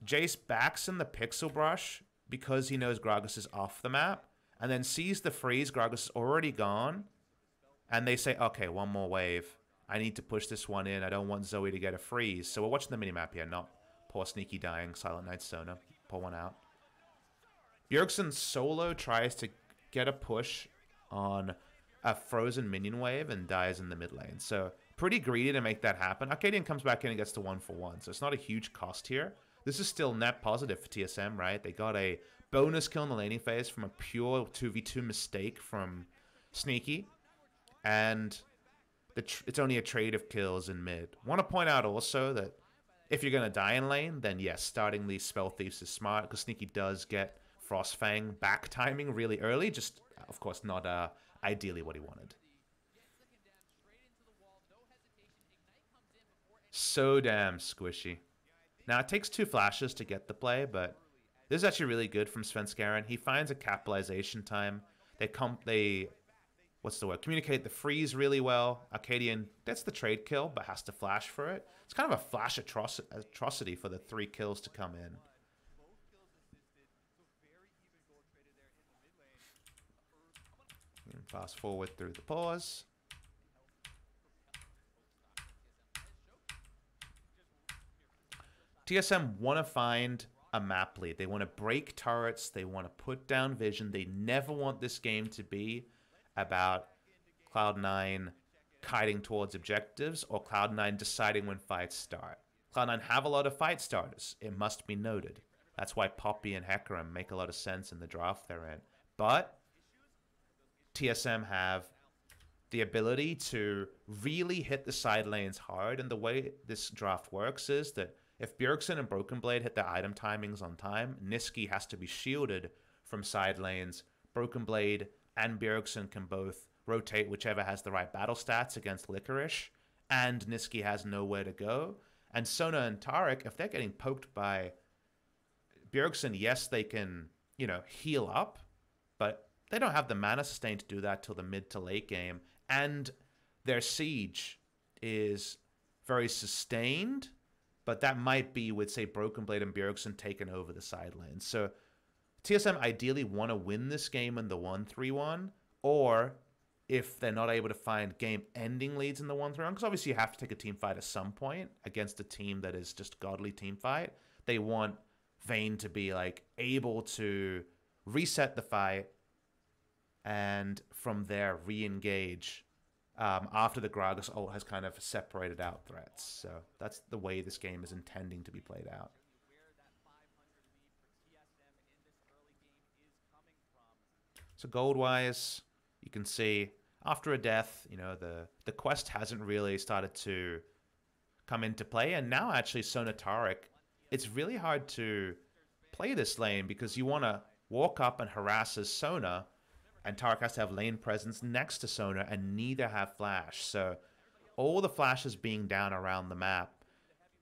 Jace backs in the pixel brush because he knows Gragas is off the map, and then sees the freeze. Gragas is already gone, and they say, okay, one more wave. I need to push this one in. I don't want Zoe to get a freeze. So we're watching the minimap here, not poor Sneaky dying. Silent Knight Sona. Pull one out. Bjergsen solo tries to get a push on a frozen minion wave and dies in the mid lane. So pretty greedy to make that happen. Arcadian comes back in and gets to 1-for-1. So it's not a huge cost here. This is still net positive for TSM, right? They got a bonus kill in the laning phase from a pure 2v2 mistake from Sneaky. And it's only a trade of kills in mid. Want to point out also that if you're going to die in lane, then yes, starting these spell thieves is smart because Sneaky does get Frostfang back timing really early. Just, of course, not ideally what he wanted. So damn squishy. Now, it takes 2 flashes to get the play, but this is actually really good from Svenskeren. He finds a capitalization time. They what's the word? Communicate the freeze really well. Arcadian gets the trade kill, but has to flash for it. It's kind of a flash atrocity for the 3 kills to come in. And fast forward through the pause. TSM want to find a map lead. They want to break turrets. They want to put down vision. They never want this game to be about Cloud9 kiting towards objectives or Cloud9 deciding when fights start. Cloud9 have a lot of fight starters. It must be noted. That's why Poppy and Hecarim make a lot of sense in the draft they're in. But TSM have the ability to really hit the side lanes hard. And the way this draft works is that if Bjergsen and Broken Blade hit their item timings on time, Niski has to be shielded from side lanes. Broken Blade and Bjergsen can both rotate whichever has the right battle stats against Licorice, and Niski has nowhere to go. And Sona and Taric, if they're getting poked by Bjergsen, yes, they can, heal up, but they don't have the mana sustain to do that till the mid to late game. And their siege is very sustained, but that might be with, say, Broken Blade and Bjergsen taking over the side lanes. So TSM ideally want to win this game in the 1-3-1, or if they're not able to find game-ending leads in the 1-3-1, because obviously you have to take a team fight at some point against a team that is just godly team fight. They want Vayne to be able to reset the fight and from there re-engage after the Gragas ult has kind of separated out threats. So that's the way this game is intending to be played out. So gold-wise, you can see after a death, the quest hasn't really started to come into play. And now actually Sona Taric, it's really hard to play this lane because you want to walk up and harass as Sona, and Taric has to have lane presence next to Sona and neither have flash. So all the flashes being down around the map,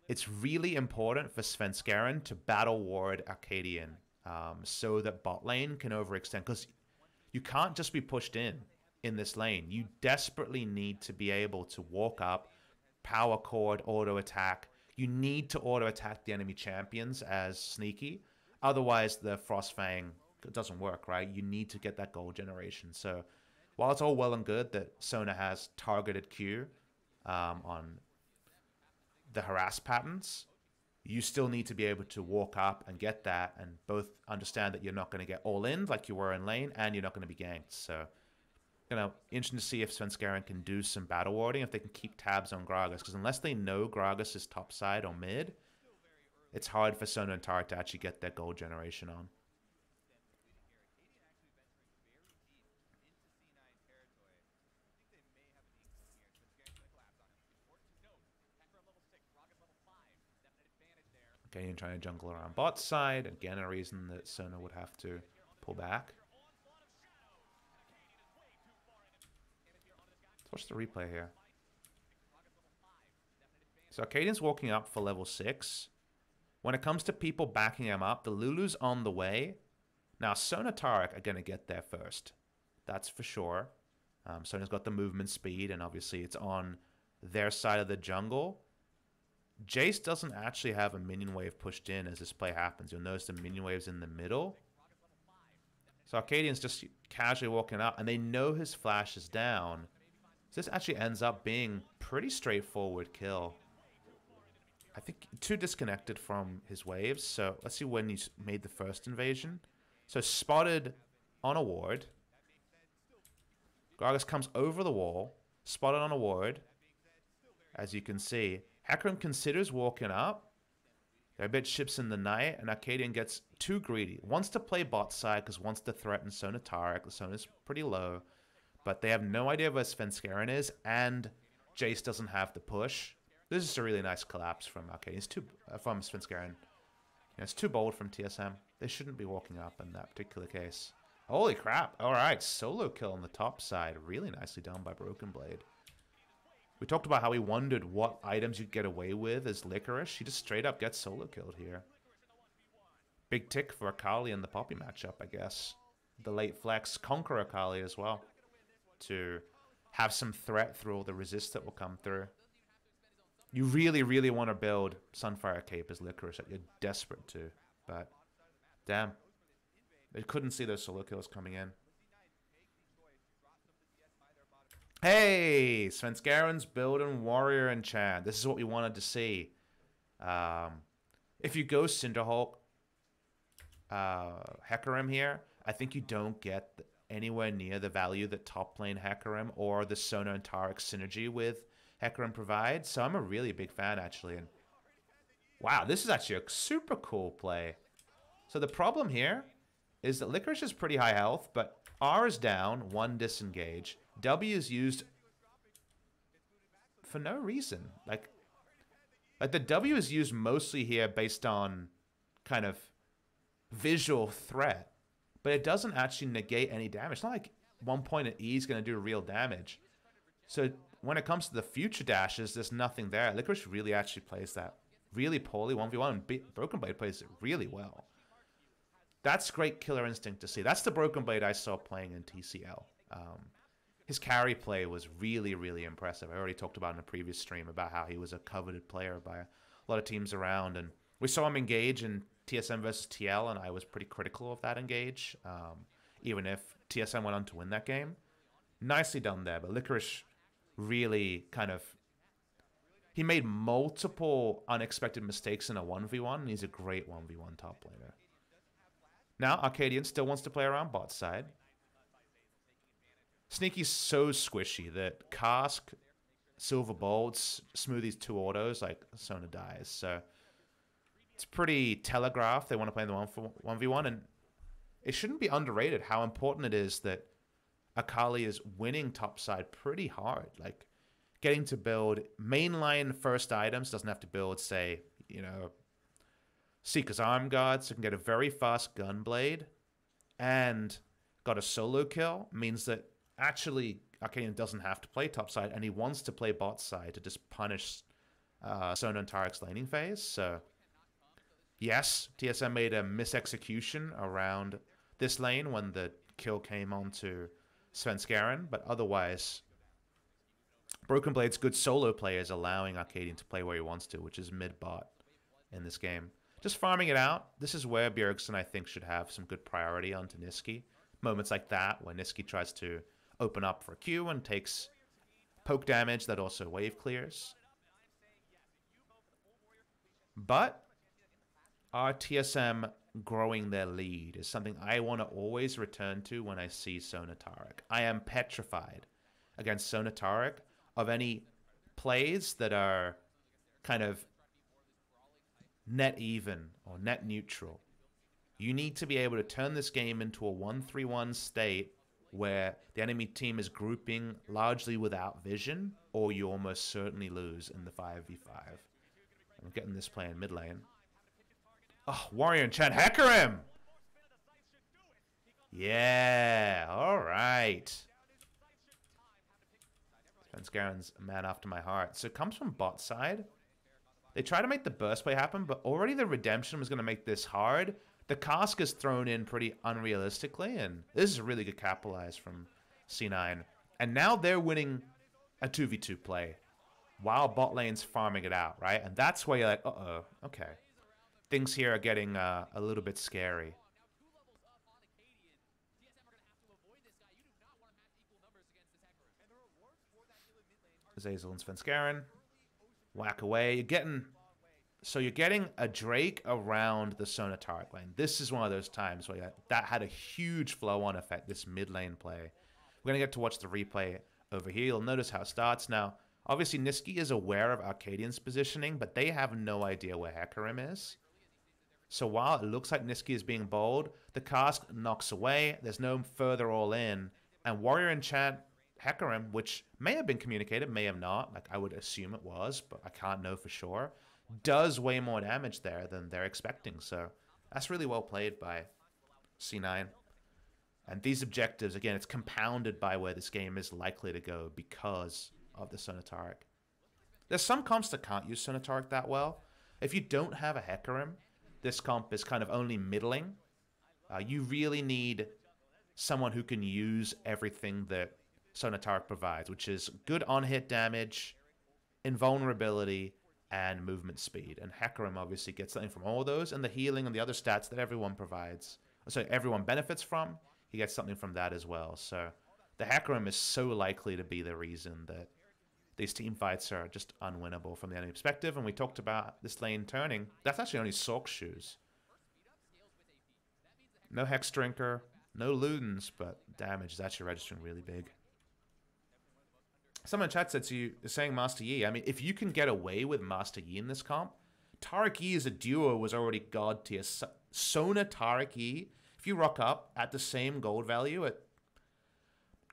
it's really important for Svenskeren to battle ward Arcadian so that bot lane can overextend, because you can't just be pushed in this lane. You desperately need to be able to walk up, power chord, auto attack. You need to auto attack the enemy champions as Sneaky. Otherwise, the Frostfang doesn't work, right? You need to get that gold generation. So while it's all well and good that Sona has targeted Q on the harass patterns, you still need to be able to walk up and get that, and both understand that you're not going to get all in like you were in lane, and you're not going to be ganked. So Interesting to see if Svenskeren can do some battle warding, if they can keep tabs on Gragas, because unless they know Gragas is top side or mid, it's hard for Sona and Tarek to actually get their gold generation on. Okay, trying to jungle around bot side. Again, a reason that Sona would have to pull back. Let's watch the replay here. So Arcadian's walking up for level 6. When it comes to people backing him up, the Lulu's on the way. Now, Sona Tarek are going to get there first. That's for sure. Sona's got the movement speed, and obviously it's on their side of the jungle. Jace doesn't actually have a minion wave pushed in as this play happens. You'll notice the minion wave's in the middle. So Arcadian's just casually walking up, and they know his flash is down. So this actually ends up being pretty straightforward kill. I think too disconnected from his waves. So let's see when he's made the first invasion. So spotted on a ward. Gragas comes over the wall. Spotted on a ward. As you can see. Hecarim considers walking up. They're a bit ships in the night. And Arcadian gets too greedy. Wants to play bot side because wants to threaten Sona Tarek. The Sona's pretty low. But they have no idea where Svenskeren is. And Jace doesn't have the push. This is a really nice collapse from Arcadian. It's from Svenskeren. It's too bold from TSM. They shouldn't be walking up in that particular case. Holy crap. Alright, solo kill on the top side. Really nicely done by Broken Blade. We talked about how we wondered what items you'd get away with as Licorice. She just straight up gets solo killed here. Big tick for Akali in the Poppy matchup, I guess. The late flex conquer Akali as well. To have some threat through all the resist that will come through. You really, really want to build Sunfire Cape as Licorice. You're desperate to. But, damn. They couldn't see those solo kills coming in. Hey! Svenskeren's building Warrior Enchant. This is what we wanted to see. If you go Cinderhulk, Hecarim here, I think you don't get anywhere near the value that top lane Hecarim or the Sona and Tarek synergy with Hecarim provides. So I'm a really big fan, actually. And wow, this is actually a super cool play. So the problem here is that Licorice is pretty high health, but R is down, 1 disengage. W is used for no reason. Like the W is used mostly here based on kind of visual threat. But it doesn't actually negate any damage. It's not like 1 point at E is going to do real damage. So when it comes to the future dashes, there's nothing there. Licorice really actually plays that really poorly 1v1. And Broken Blade plays it really well. That's great killer instinct to see. That's the Broken Blade I saw playing in TCL. His carry play was really, really impressive. I already talked about in a previous stream about how he was a coveted player by a lot of teams around. And we saw him engage in TSM versus TL, and I was pretty critical of that engage, even if TSM went on to win that game. Nicely done there, but Licorice really kind of... He made multiple unexpected mistakes in a 1v1, and he's a great 1v1 top laner. Now, Arcadian still wants to play around bot side. Sneaky's so squishy that Cask, Silver Bolts, Smoothie's 2 autos, like, Sona dies. So, it's pretty telegraphed. They want to play in the 1v1, and it shouldn't be underrated how important it is that Akali is winning topside pretty hard. Like, getting to build mainline first items, doesn't have to build, say, you know, Seeker's Arm Guard, so can get a very fast Gunblade, and got a solo kill, means that actually Arcadian doesn't have to play topside, and he wants to play bot side to just punish Sona and Tarek's laning phase. So, yes, TSM made a misexecution around this lane when the kill came onto Svenskeren, but otherwise, Broken Blade's good solo play is allowing Arcadian to play where he wants to, which is mid-bot in this game. Just farming it out. This is where Bjergsen, I think, should have some good priority onto Niski. Moments like that, where Niski tries to open up for a Q and takes poke damage that also wave clears. But are TSM growing their lead is something I want to always return to when I see Sonatarek. I am petrified against Sonatarek of any plays that are kind of net even or net neutral. You need to be able to turn this game into a 1-3-1 state where the enemy team is grouping largely without vision, or you almost certainly lose in the 5v5. I'm getting this play in mid lane. Oh, Warrior and Chen hacker him! Yeah, alright. Svenskaren's a man after my heart. So it comes from bot side. They try to make the burst play happen, but already the redemption was going to make this hard. The cask is thrown in pretty unrealistically, and this is really good capitalized from C9. And now they're winning a 2v2 play while bot lane's farming it out, right? And that's where you're like, uh-oh, okay. Things here are getting a little bit scary. Azazel and Svenskaren. Whack away. You're getting a Drake around the Sonatarek lane. This is one of those times where that had a huge flow-on effect, this mid lane play. We're going to get to watch the replay over here. You'll notice how it starts. Now, obviously, Niski is aware of Arcadian's positioning, but they have no idea where Hecarim is. So while it looks like Niski is being bold, the cask knocks away. There's no further all-in. And Warrior enchant Hecarim, which may have been communicated, may have not. Like, I would assume it was, but I can't know for sure. Does way more damage there than they're expecting. So that's really well played by C9. And these objectives, again, it's compounded by where this game is likely to go because of the Sonatarek. There's some comps that can't use Sonatarek that well. If you don't have a Hecarim, this comp is kind of only middling. You really need someone who can use everything that Sonatarek provides, which is good on-hit damage, invulnerability, and movement speed. And Hecarim obviously gets something from all those, and the healing and the other stats that everyone provides. So everyone benefits from, he gets something from that as well. So the Hecarim is so likely to be the reason that these team fights are just unwinnable from the enemy perspective. And we talked about this lane turning. That's actually only Sork's shoes. No Hex Drinker, no Ludens, but damage is actually registering really big. Someone in chat said to you, saying Master Yi. I mean, if you can get away with Master Yi in this comp, Taric Yi as a duo was already god tier. Sona Taric Yi, if you rock up at the same gold value at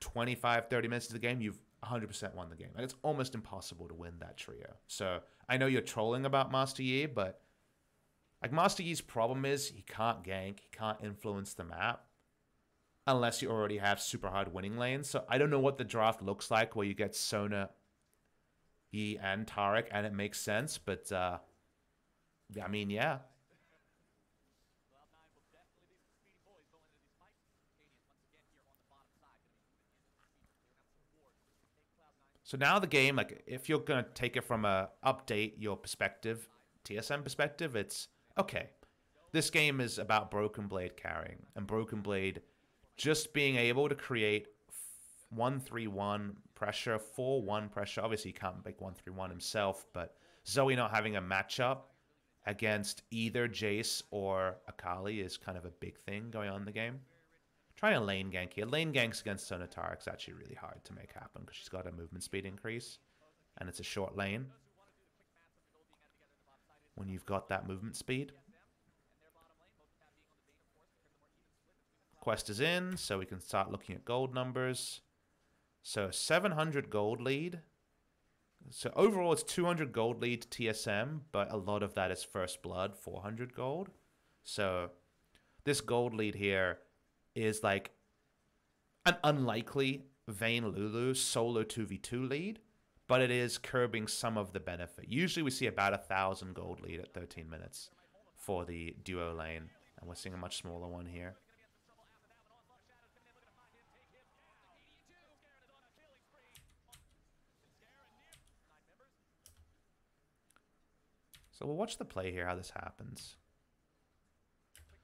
25, 30 minutes of the game, you've 100% won the game. Like, it's almost impossible to win that trio. So I know you're trolling about Master Yi, but like Master Yi's problem is he can't gank, he can't influence the map unless you already have super hard winning lanes. So I don't know what the draft looks like where you get Sona, Yi, and Taric, and it makes sense. But I mean, yeah. So now the game, like, if you're going to take it from a update your perspective, TSM perspective, it's, okay, this game is about Broken Blade carrying, and Broken Blade just being able to create 1-3-1 pressure, 4-1 pressure. Obviously, he can't make 1-3-1 himself, but Zoe not having a matchup against either Jace or Akali is kind of a big thing going on in the game. Trying a lane gank here. Lane ganks against Sonatarek is actually really hard to make happen because she's got a movement speed increase, and it's a short lane when you've got that movement speed. Quest is in, so we can start looking at gold numbers. So 700 gold lead. So overall, it's 200 gold lead to TSM, but a lot of that is First Blood, 400 gold. So this gold lead here is like an unlikely Vayne Lulu solo 2v2 lead, but it is curbing some of the benefit. Usually we see about 1,000 gold lead at 13 minutes for the duo lane, and we're seeing a much smaller one here. So we'll watch the play here, how this happens.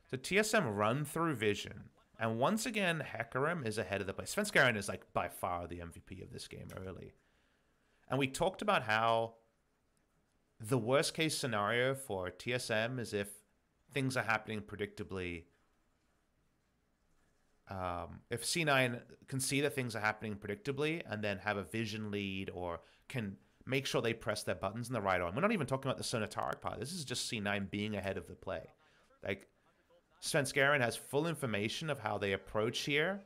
So TSM run through vision. And once again, Hecarim is ahead of the play. Svenskaren is like by far the MVP of this game early. And we talked about how the worst case scenario for TSM is if things are happening predictably, if C9 can see that things are happening predictably and then have a vision lead or can make sure they press their buttons in the right order. We're not even talking about the Sonataric part. This is just C9 being ahead of the play. Like, Svenskeren has full information of how they approach here,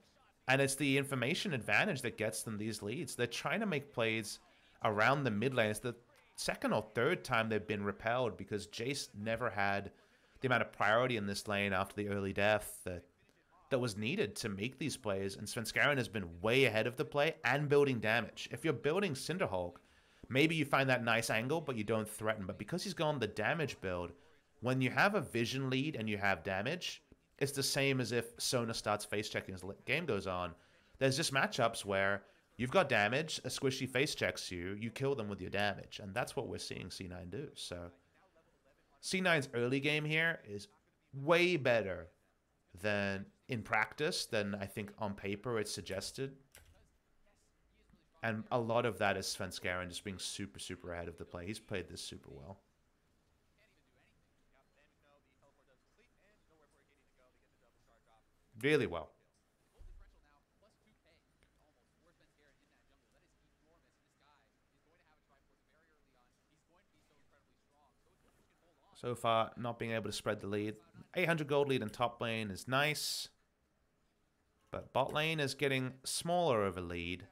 and it's the information advantage that gets them these leads. They're trying to make plays around the mid lane. It's the second or third time they've been repelled because Jace never had the amount of priority in this lane after the early death that was needed to make these plays, and Svenskeren has been way ahead of the play and building damage. If you're building Cinderhulk, maybe you find that nice angle, but you don't threaten. But because he's gone the damage build, when you have a vision lead and you have damage, it's the same as if Sona starts face checking as the game goes on. There's just matchups where you've got damage, a squishy face checks you, you kill them with your damage, and that's what we're seeing C9 do. So C9's early game here is way better than in practice than I think on paper it's suggested. And a lot of that is Svenskeren just being super, super ahead of the play. He's played this super well. Really well. So far, not being able to spread the lead. 800 gold lead in top lane is nice. But bot lane is getting smaller of a lead.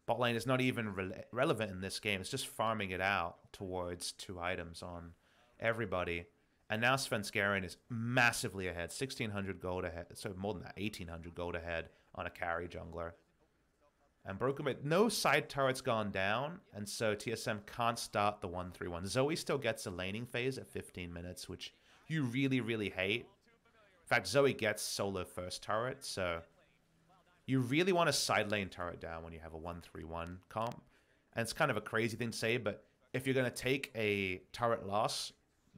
Bot lane is not even relevant in this game. It's just farming it out towards 2 items on everybody. And now Svenskeren is massively ahead. 1,600 gold ahead. So more than that, 1,800 gold ahead on a carry jungler. And Broken Blade, no side turret's gone down, and so TSM can't start the 1-3-1. Zoe still gets a laning phase at 15 minutes, which you really, really hate. In fact, Zoe gets solo first turret, so you really want a side lane turret down when you have a 1-3-1 comp. And it's kind of a crazy thing to say, but if you're going to take a turret loss,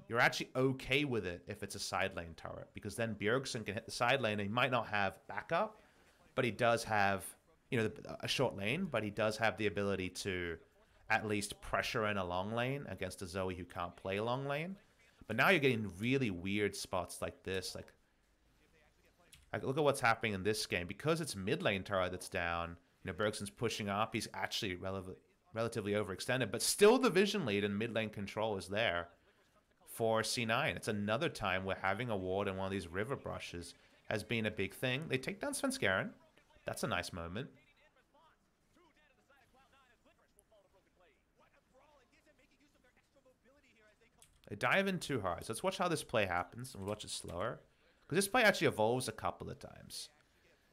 you're actually okay with it if it's a side lane turret, because then Bjergsen can hit the side lane, and he might not have backup, but he does have, you know, a short lane, but he does have the ability to at least pressure in a long lane against a Zoe who can't play long lane. But now you're getting really weird spots like this. Like look at what's happening in this game. Because it's mid lane turret that's down, you know, Bjergsen's pushing up. He's actually relatively overextended, but still the vision lead and mid lane control is there for C9. It's another time where having a ward in one of these river brushes has been a big thing. They take down Svenskeren. That's a nice moment. They dive in too hard. So let's watch how this play happens, and we'll watch it slower. Because this play actually evolves a couple of times.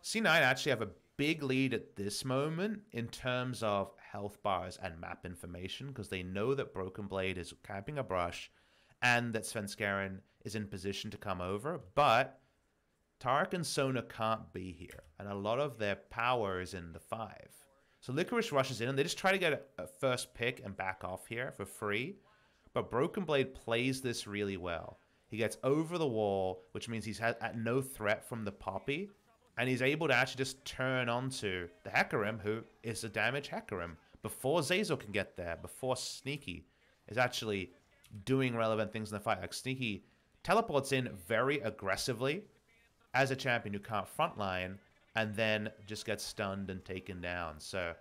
C9 actually have a big lead at this moment in terms of health bars and map information, because they know that Broken Blade is camping a brush and that Svenskeren is in position to come over. But Tark and Sona can't be here, and a lot of their power is in the 5. So Licorice rushes in, and they just try to get a first pick and back off here for free. But Broken Blade plays this really well. He gets over the wall, which means he's at no threat from the Poppy, and he's able to actually just turn onto the Hecarim, who is a damage Hecarim, before Zazel can get there, before Sneaky is actually doing relevant things in the fight. Like Sneaky teleports in very aggressively as a champion who can't frontline, and then just gets stunned and taken down. So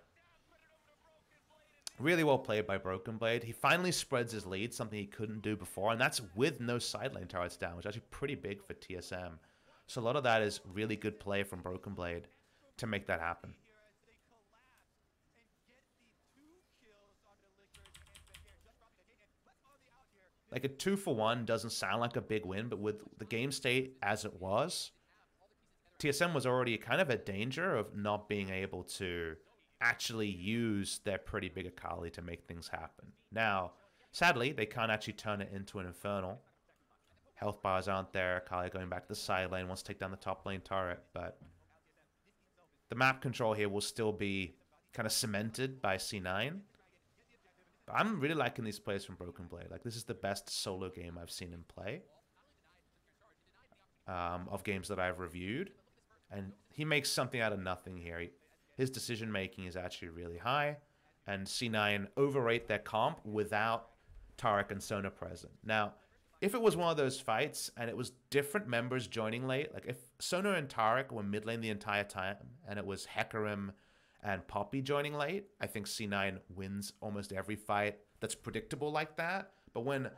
really well played by Broken Blade. He finally spreads his lead, something he couldn't do before, and that's with no side lane turrets down, which is actually pretty big for TSM. So a lot of that is really good play from Broken Blade to make that happen. Like a 2-for-1 doesn't sound like a big win, but with the game state as it was, TSM was already kind of at danger of not being able to actually use their pretty big Akali to make things happen. Now, sadly, they can't actually turn it into an Infernal. Health bars aren't there. Akali going back to the side lane, wants to take down the top lane turret, but the map control here will still be kind of cemented by C9. But I'm really liking these plays from Broken Blade. Like, this is the best solo game I've seen him play of games that I've reviewed. And he makes something out of nothing here. His decision-making is actually really high, and C9 overrate their comp without Taric and Sona present. Now, if it was one of those fights and it was different members joining late, like if Sona and Tarek were mid lane the entire time and it was Hecarim and Poppy joining late, I think C9 wins almost every fight that's predictable like that. But when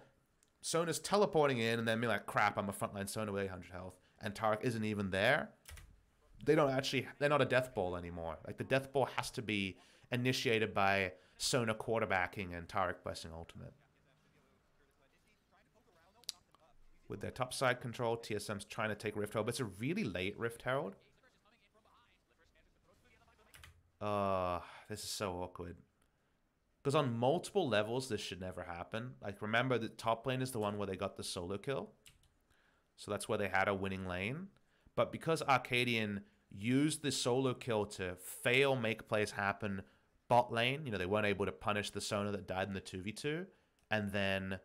Sona's teleporting in and then being like, crap, I'm a frontline Sona with 800 health, and Tarek isn't even there, they're not a death ball anymore. Like the death ball has to be initiated by Sona quarterbacking and Tarek pressing ultimate. With their top side control, TSM's trying to take Rift Herald, but it's a really late Rift Herald. This is so awkward. Because on multiple levels, this should never happen. Like, remember, the top lane is the one where they got the solo kill. So that's where they had a winning lane. But because Arcadian used the solo kill to fail make plays happen bot lane, you know, they weren't able to punish the Sona that died in the 2v2. And then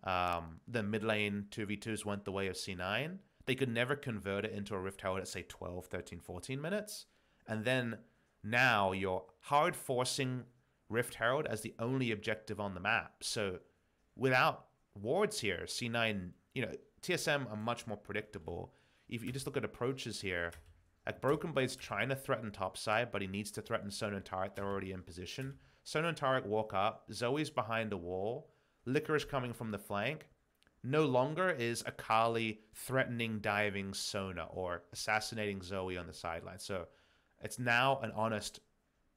the mid lane 2v2s went the way of C9. They could never convert it into a Rift Herald at, say, 12, 13, 14 minutes. And then now you're hard forcing Rift Herald as the only objective on the map. So without wards here, C9, you know, TSM are much more predictable. If you just look at approaches here, like Broken Blade's trying to threaten topside, but he needs to threaten Sona and Tarek. They're already in position. Sona and Tarek walk up. Zoe's behind a wall. Licorice coming from the flank. No longer is Akali threatening diving Sona or assassinating Zoe on the sideline. So it's now an honest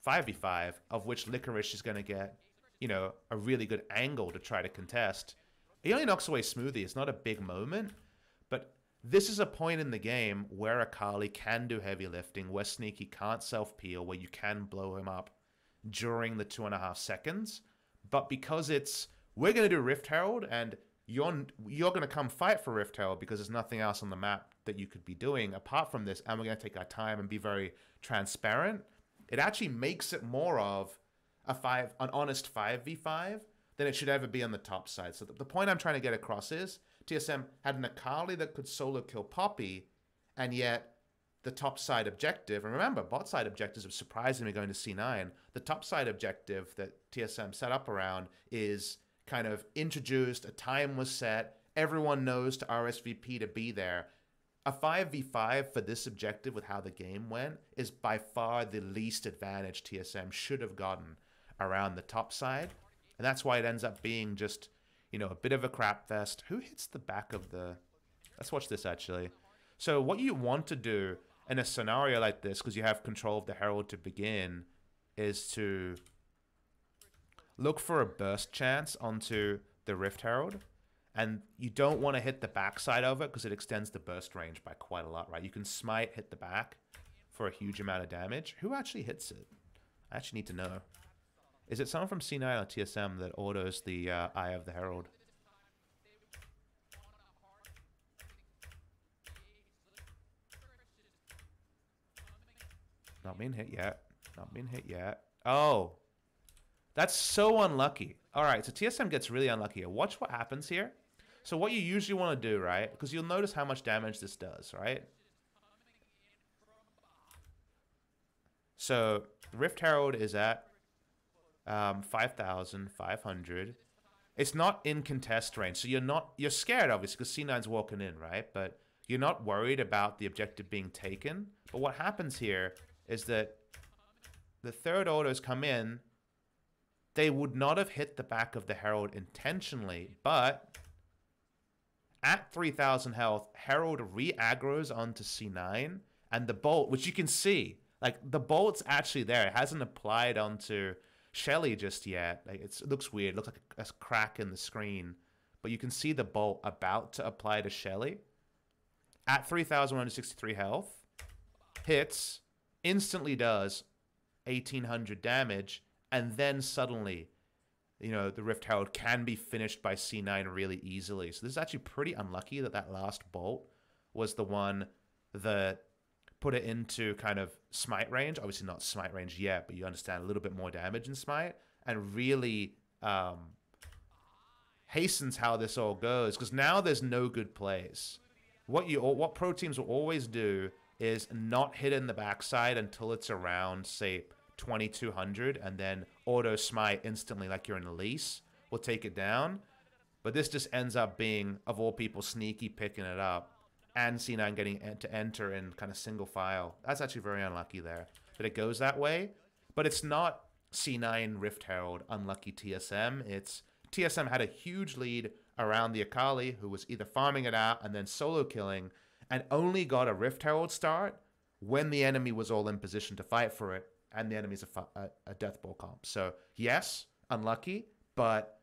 5v5, of which Licorice is going to get, you know, a really good angle to try to contest. He only knocks away Smoothie. It's not a big moment, but this is a point in the game where Akali can do heavy lifting, where Sneaky can't self-peel, where you can blow him up during the 2.5 seconds. But because it's, we're going to do Rift Herald, and you're going to come fight for Rift Herald because there's nothing else on the map that you could be doing apart from this, and we're going to take our time and be very transparent, it actually makes it more of an honest 5v5 than it should ever be on the top side. So the point I'm trying to get across is TSM had an Akali that could solo kill Poppy, and yet the top side objective, and remember, bot side objectives are surprisingly going to C9. The top side objective that TSM set up around is kind of introduced, a time was set, everyone knows to RSVP to be there. A 5v5 for this objective with how the game went is by far the least advantage TSM should have gotten around the top side. And that's why it ends up being just, you know, a bit of a crap fest. Who hits the back of the... Let's watch this, actually. So what you want to do in a scenario like this, because you have control of the Herald to begin, is to look for a burst chance onto the Rift Herald. And you don't want to hit the backside of it because it extends the burst range by quite a lot, right? You can smite, hit the back for a huge amount of damage. Who actually hits it? I actually need to know. Is it someone from C9 or TSM that autos the Eye of the Herald? Not being hit yet. Not being hit yet. Oh. That's so unlucky. All right, so TSM gets really unlucky here. Watch what happens here. So what you usually want to do, right? Because you'll notice how much damage this does, right? So Rift Herald is at 5,500. It's not in contest range, so you're scared obviously because C9's walking in, right? But you're not worried about the objective being taken. But what happens here is that the third autos come in. They would not have hit the back of the Herald intentionally, but at 3,000 health, Herald re-aggroes onto C9, and the bolt, which you can see, like the bolt's actually there. It hasn't applied onto Shelly just yet. Like it looks weird. It looks like a crack in the screen, but you can see the bolt about to apply to Shelly. At 3,163 health, hits, instantly does 1,800 damage, and then suddenly, you know, the Rift Herald can be finished by C9 really easily. So this is actually pretty unlucky that that last bolt was the one that put it into kind of smite range. Obviously not smite range yet, but you understand a little bit more damage in smite, and really hastens how this all goes, because now there's no good plays. What pro teams will always do is not hit in the backside until it's around, say, 2,200, and then auto smite instantly like you're in Elise will take it down. But this just ends up being, of all people, Sneaky picking it up and C9 getting to enter in kind of single file. That's actually very unlucky there that it goes that way. But it's not C9 Rift Herald unlucky TSM. It's TSM had a huge lead around the Akali, who was either farming it out and then solo killing, and only got a Rift Herald start when the enemy was all in position to fight for it, and the enemy's a Death Ball comp. So yes, unlucky, but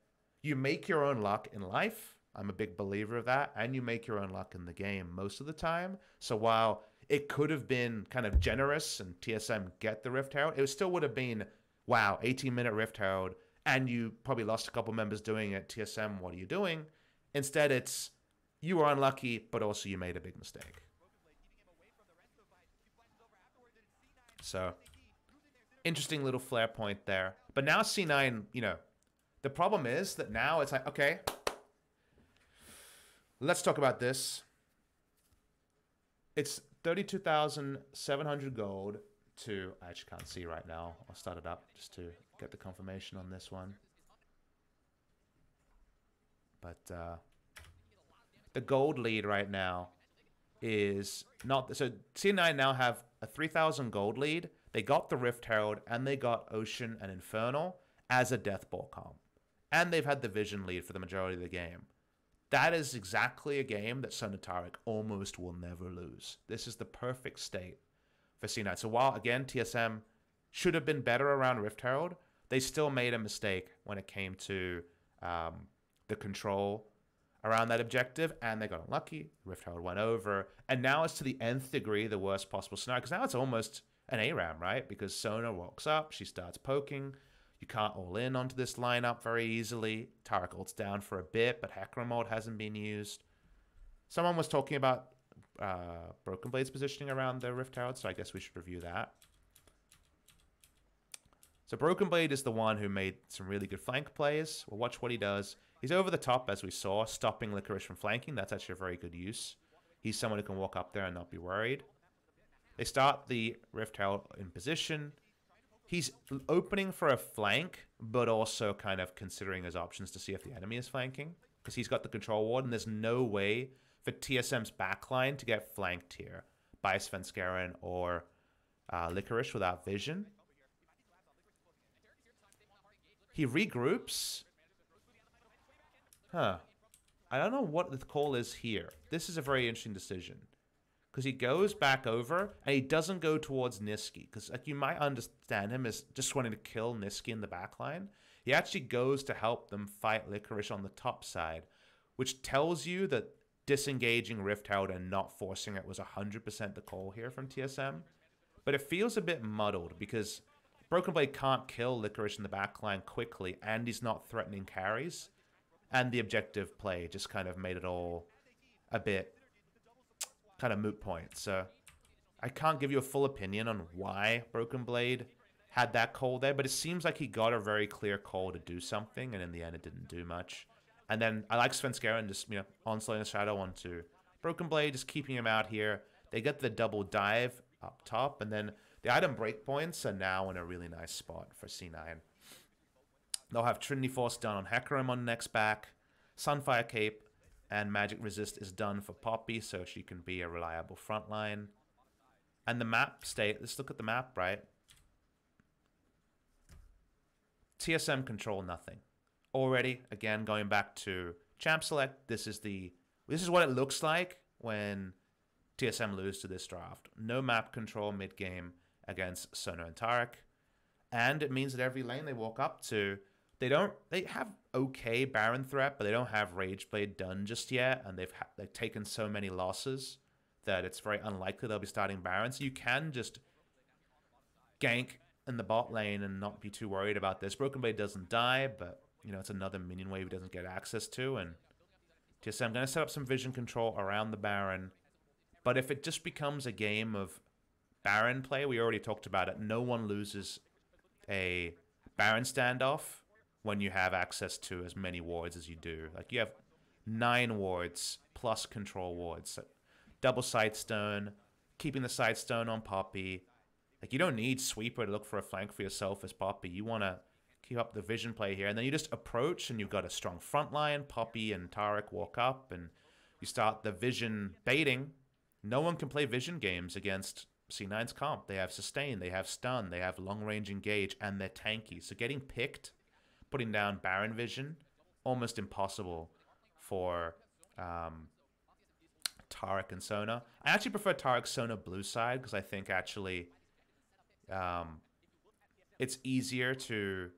you make your own luck in life. I'm a big believer of that, and you make your own luck in the game most of the time. So while it could have been kind of generous and TSM get the Rift Herald, it still would have been, wow, 18-minute Rift Herald, and you probably lost a couple members doing it. TSM, what are you doing? Instead, it's you were unlucky, but also you made a big mistake. So, interesting little flare point there. But now C9, you know, the problem is that now it's like, okay, let's talk about this. It's 32,700 gold to, I actually can't see right now. I'll start it up just to get the confirmation on this one. But the gold lead right now is not... So C9 now have a 3,000 gold lead. They got the Rift Herald and they got Ocean and Infernal as a Death Ball comp. And they've had the Vision lead for the majority of the game. That is exactly a game that Sonataric almost will never lose. This is the perfect state for C9. So while, again, TSM should have been better around Rift Herald, they still made a mistake when it came to the control around that objective, and they got unlucky. Rift Herald went over, and now it's to the nth degree the worst possible scenario, because now it's almost an ARAM, right? Because Sona walks up, she starts poking. You can't all in onto this lineup very easily. Taric ults down for a bit, but Hecarim mode hasn't been used. Someone was talking about Broken Blade's positioning around the Rift Herald, so I guess we should review that. So Broken Blade is the one who made some really good flank plays. We'll watch what he does. He's over the top, as we saw, stopping Licorice from flanking. That's actually a very good use. He's someone who can walk up there and not be worried. They start the Rift Herald in position. He's opening for a flank, but also kind of considering his options to see if the enemy is flanking, because he's got the control ward, and there's no way for TSM's backline to get flanked here by Svenskeren or Licorice without vision. He regroups. Huh. I don't know what the call is here. This is a very interesting decision. Because he goes back over, and he doesn't go towards Niski. Because like, you might understand him as just wanting to kill Niski in the backline. He actually goes to help them fight Licorice on the top side, which tells you that disengaging Rift Herald and not forcing it was 100% the call here from TSM. But it feels a bit muddled, because Broken Blade can't kill Licorice in the backline quickly, and he's not threatening carries. And the objective play just kind of made it all a bit kind of moot point. So I can't give you a full opinion on why Broken Blade had that call there, but it seems like he got a very clear call to do something, and in the end it didn't do much. And then I like Svenskeren just, you know, onslaughting the shadow onto Broken Blade, just keeping him out here. They get the double dive up top, and then the item breakpoints are now in a really nice spot for C9. They'll have Trinity Force done on Hecarim on next back. Sunfire Cape and Magic Resist is done for Poppy, so she can be a reliable frontline. And the map state, let's look at the map, right? TSM control nothing. Already, again, going back to Champ Select, this is what it looks like when TSM lose to this draft. No map control mid-game against Sona and Taric. And it means that every lane they walk up to, they have okay Baron threat, but they don't have Rageblade done just yet, and they've taken so many losses that it's very unlikely they'll be starting Baron. So you can just gank in the bot lane and not be too worried about this. Broken Blade doesn't die, but you know, it's another minion wave he doesn't get access to, and TSM going to set up some vision control around the Baron. But if it just becomes a game of Baron play, we already talked about it, no one loses a Baron standoff when you have access to as many wards as you do. Like, you have 9 wards plus control wards. So double Sightstone, keeping the Sightstone on Poppy. Like, you don't need Sweeper to look for a flank for yourself as Poppy. You want to keep up the vision play here. And then you just approach, and you've got a strong front line. Poppy and Tarek walk up, and you start the vision baiting. No one can play vision games against C9's comp. They have sustain, they have stun, they have long-range engage, and they're tanky. So getting picked, putting down Baron vision, almost impossible for Tarek and Sona. I actually prefer Tarek Sona blue side because I think actually it's easier to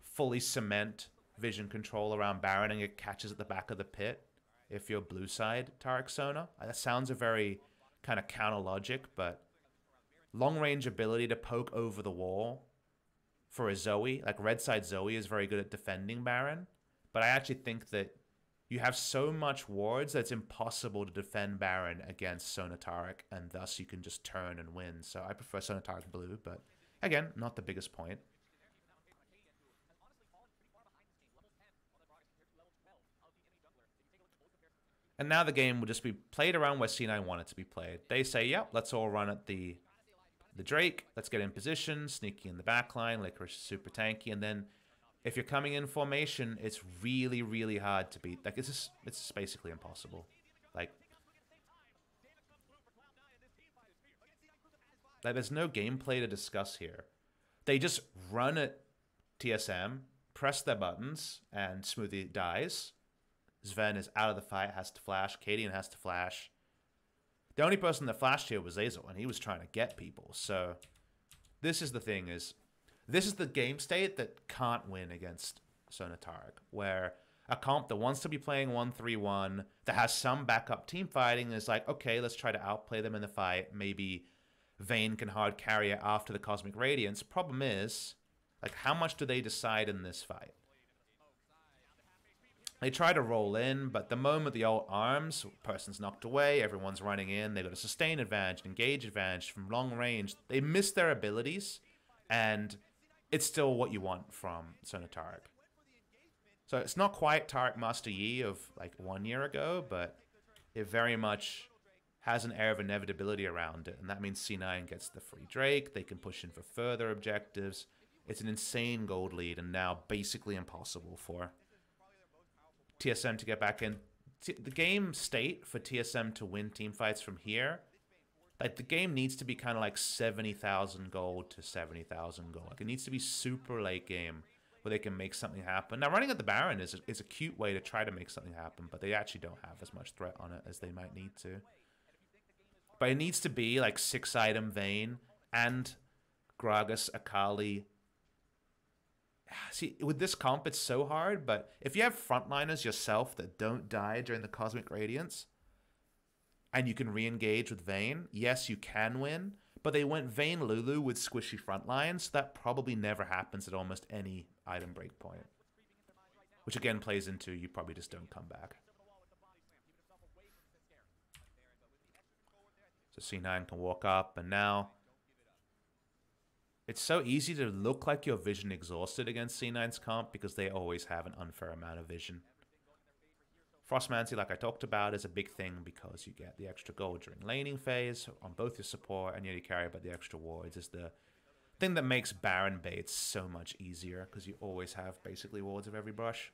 fully cement vision control around Baron and it catches at the back of the pit if you're blue side Tarek Sona. That sounds a very kind of counter logic, but long range ability to poke over the wall for a Zoe, like red side Zoe is very good at defending Baron, but I actually think that you have so much wards that it's impossible to defend Baron against Sona Tarek, and thus you can just turn and win. So I prefer Sona Tarek blue, but again, not the biggest point. And now the game will just be played around where C9 want it to be played. They say, yep, let's all run at the Drake. Let's get in position, sneaky in the backline. Licorice is super tanky. And then if you're coming in formation, it's really, really hard to beat. Like, it's basically impossible. Like, there's no gameplay to discuss here. They just run at TSM, press their buttons, and Smoothie dies. Sven is out of the fight, has to flash. Cadian has to flash. The only person that flashed here was Azel, and he was trying to get people. So this is the thing is, this is the game state that can't win against Sona Tarek, where a comp that wants to be playing 1-3-1, that has some backup team fighting, is like, okay, let's try to outplay them in the fight. Maybe Vayne can hard carry it after the Cosmic Radiance. Problem is, like, how much do they decide in this fight? They try to roll in, but the moment the ult arms, person's knocked away, everyone's running in, they've got a sustain advantage, an engage advantage from long range. They miss their abilities, and it's still what you want from Sona Tarek. So it's not quite Tarek Master Yi of like 1 year ago, but it very much has an air of inevitability around it, and that means C9 gets the free Drake, they can push in for further objectives. It's an insane gold lead, and now basically impossible for TSM to get back in. The game state for TSM to win team fights from here, like, the game needs to be kind of like 70,000 gold to 70,000 gold. Like, it needs to be super late game where they can make something happen. Now, running at the Baron is a cute way to try to make something happen, but they actually don't have as much threat on it as they might need to. But it needs to be like 6-item Vayne and Gragas, Akali. See, with this comp, it's so hard, but if you have frontliners yourself that don't die during the Cosmic Radiance, and you can re-engage with Vayne, yes, you can win, but they went Vayne Lulu with squishy frontlines, so that probably never happens at almost any item break point. Which again plays into you probably just don't come back. So C9 can walk up, and now it's so easy to look like you're vision exhausted against C9's comp because they always have an unfair amount of vision. Frostmancy, like I talked about, is a big thing because you get the extra gold during laning phase on both your support and you carry, but the extra wards is the thing that makes Baron baits so much easier because you always have basically wards of every brush.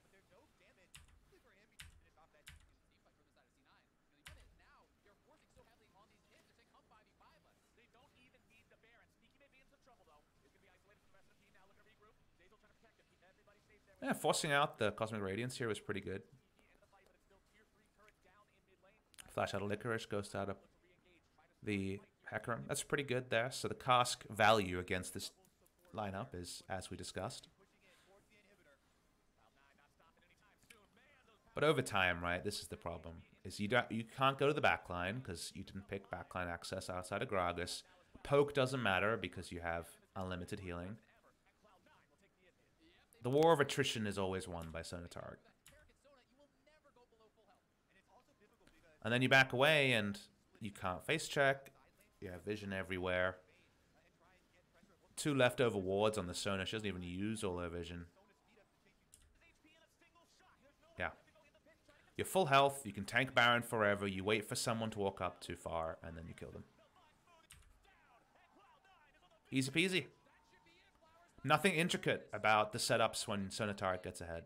Yeah, forcing out the Cosmic Radiance here was pretty good. Flash out of Licorice, Ghost out of the Hecarim. That's pretty good there. So the cask value against this lineup is, as we discussed. But over time, right, this is the problem. Is you can't go to the backline because you didn't pick backline access outside of Gragas. Poke doesn't matter because you have unlimited healing. The war of attrition is always won by Sona Tarek. And then you back away and you can't face check. You have vision everywhere. 2 leftover wards on the Sona. She doesn't even use all her vision. Yeah. You're full health. You can tank Baron forever. You wait for someone to walk up too far and then you kill them. Easy peasy. Nothing intricate about the setups when Sona Taric gets ahead.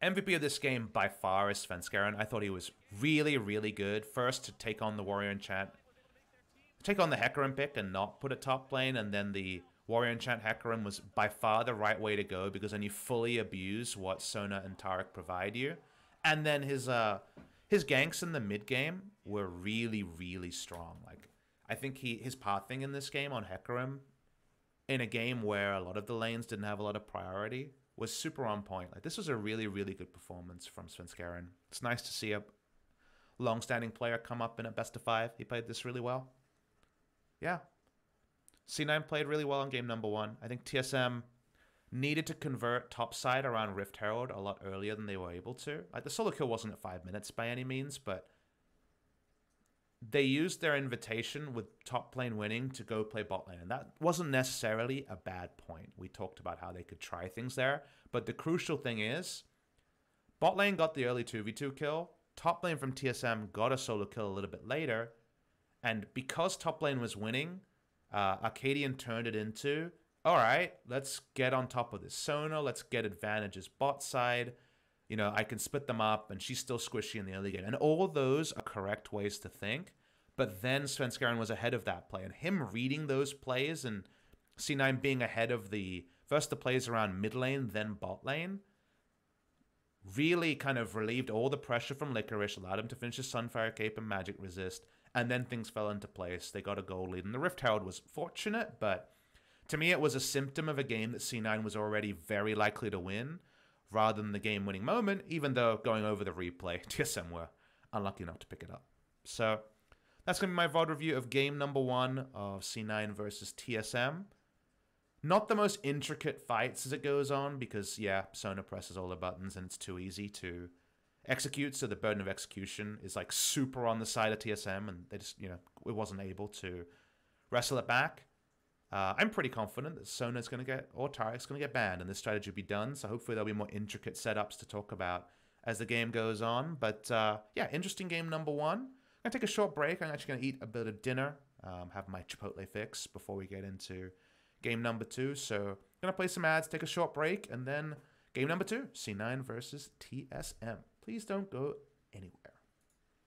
MVP of this game by far is Svenskeren. I thought he was really, really good. First to take on the Warrior Enchant, take on the Hecarim pick and not put it top lane, and then the Warrior Enchant Hecarim was by far the right way to go because then you fully abuse what Sona and Taric provide you. And then his ganks in the mid game were really, really strong. Like, I think his pathing in this game on Hecarim, in a game where a lot of the lanes didn't have a lot of priority, was super on point. Like, this was a really, really good performance from Svenskeren. It's nice to see a long-standing player come up in a best of 5. He played this really well. Yeah. C9 played really well in game number 1. I think TSM needed to convert topside around Rift Herald a lot earlier than they were able to. Like, the solo kill wasn't at 5 minutes by any means, but they used their invitation with top lane winning to go play bot lane. And that wasn't necessarily a bad point. We talked about how they could try things there. But the crucial thing is, bot lane got the early 2v2 kill. Top lane from TSM got a solo kill a little bit later. And because top lane was winning, Arcadian turned it into, all right, let's get on top of this Sona. Let's get advantages bot side. You know, I can split them up, and she's still squishy in the early game. And all those are correct ways to think. But then Svenskeren was ahead of that play. And him reading those plays and C9 being ahead of first the plays around mid lane, then bot lane, really kind of relieved all the pressure from Licorice, allowed him to finish his Sunfire Cape and Magic Resist. And then things fell into place. They got a goal lead. And the Rift Herald was fortunate, but to me it was a symptom of a game that C9 was already very likely to win, rather than the game-winning moment, even though going over the replay, TSM were unlucky enough to pick it up. So that's going to be my VOD review of game number 1 of C9 versus TSM. Not the most intricate fights as it goes on, because, yeah, Sona presses all the buttons and it's too easy to execute, so the burden of execution is like super on the side of TSM, and they just, it wasn't able to wrestle it back. I'm pretty confident that Sona's going to get, or Taric's going to get banned, and this strategy will be done. So hopefully there'll be more intricate setups to talk about as the game goes on. But yeah, interesting game number 1. I'm going to take a short break. I'm actually going to eat a bit of dinner, have my Chipotle fix before we get into game number 2. So I'm going to play some ads, take a short break, and then game number 2, C9 versus TSM. Please don't go anywhere.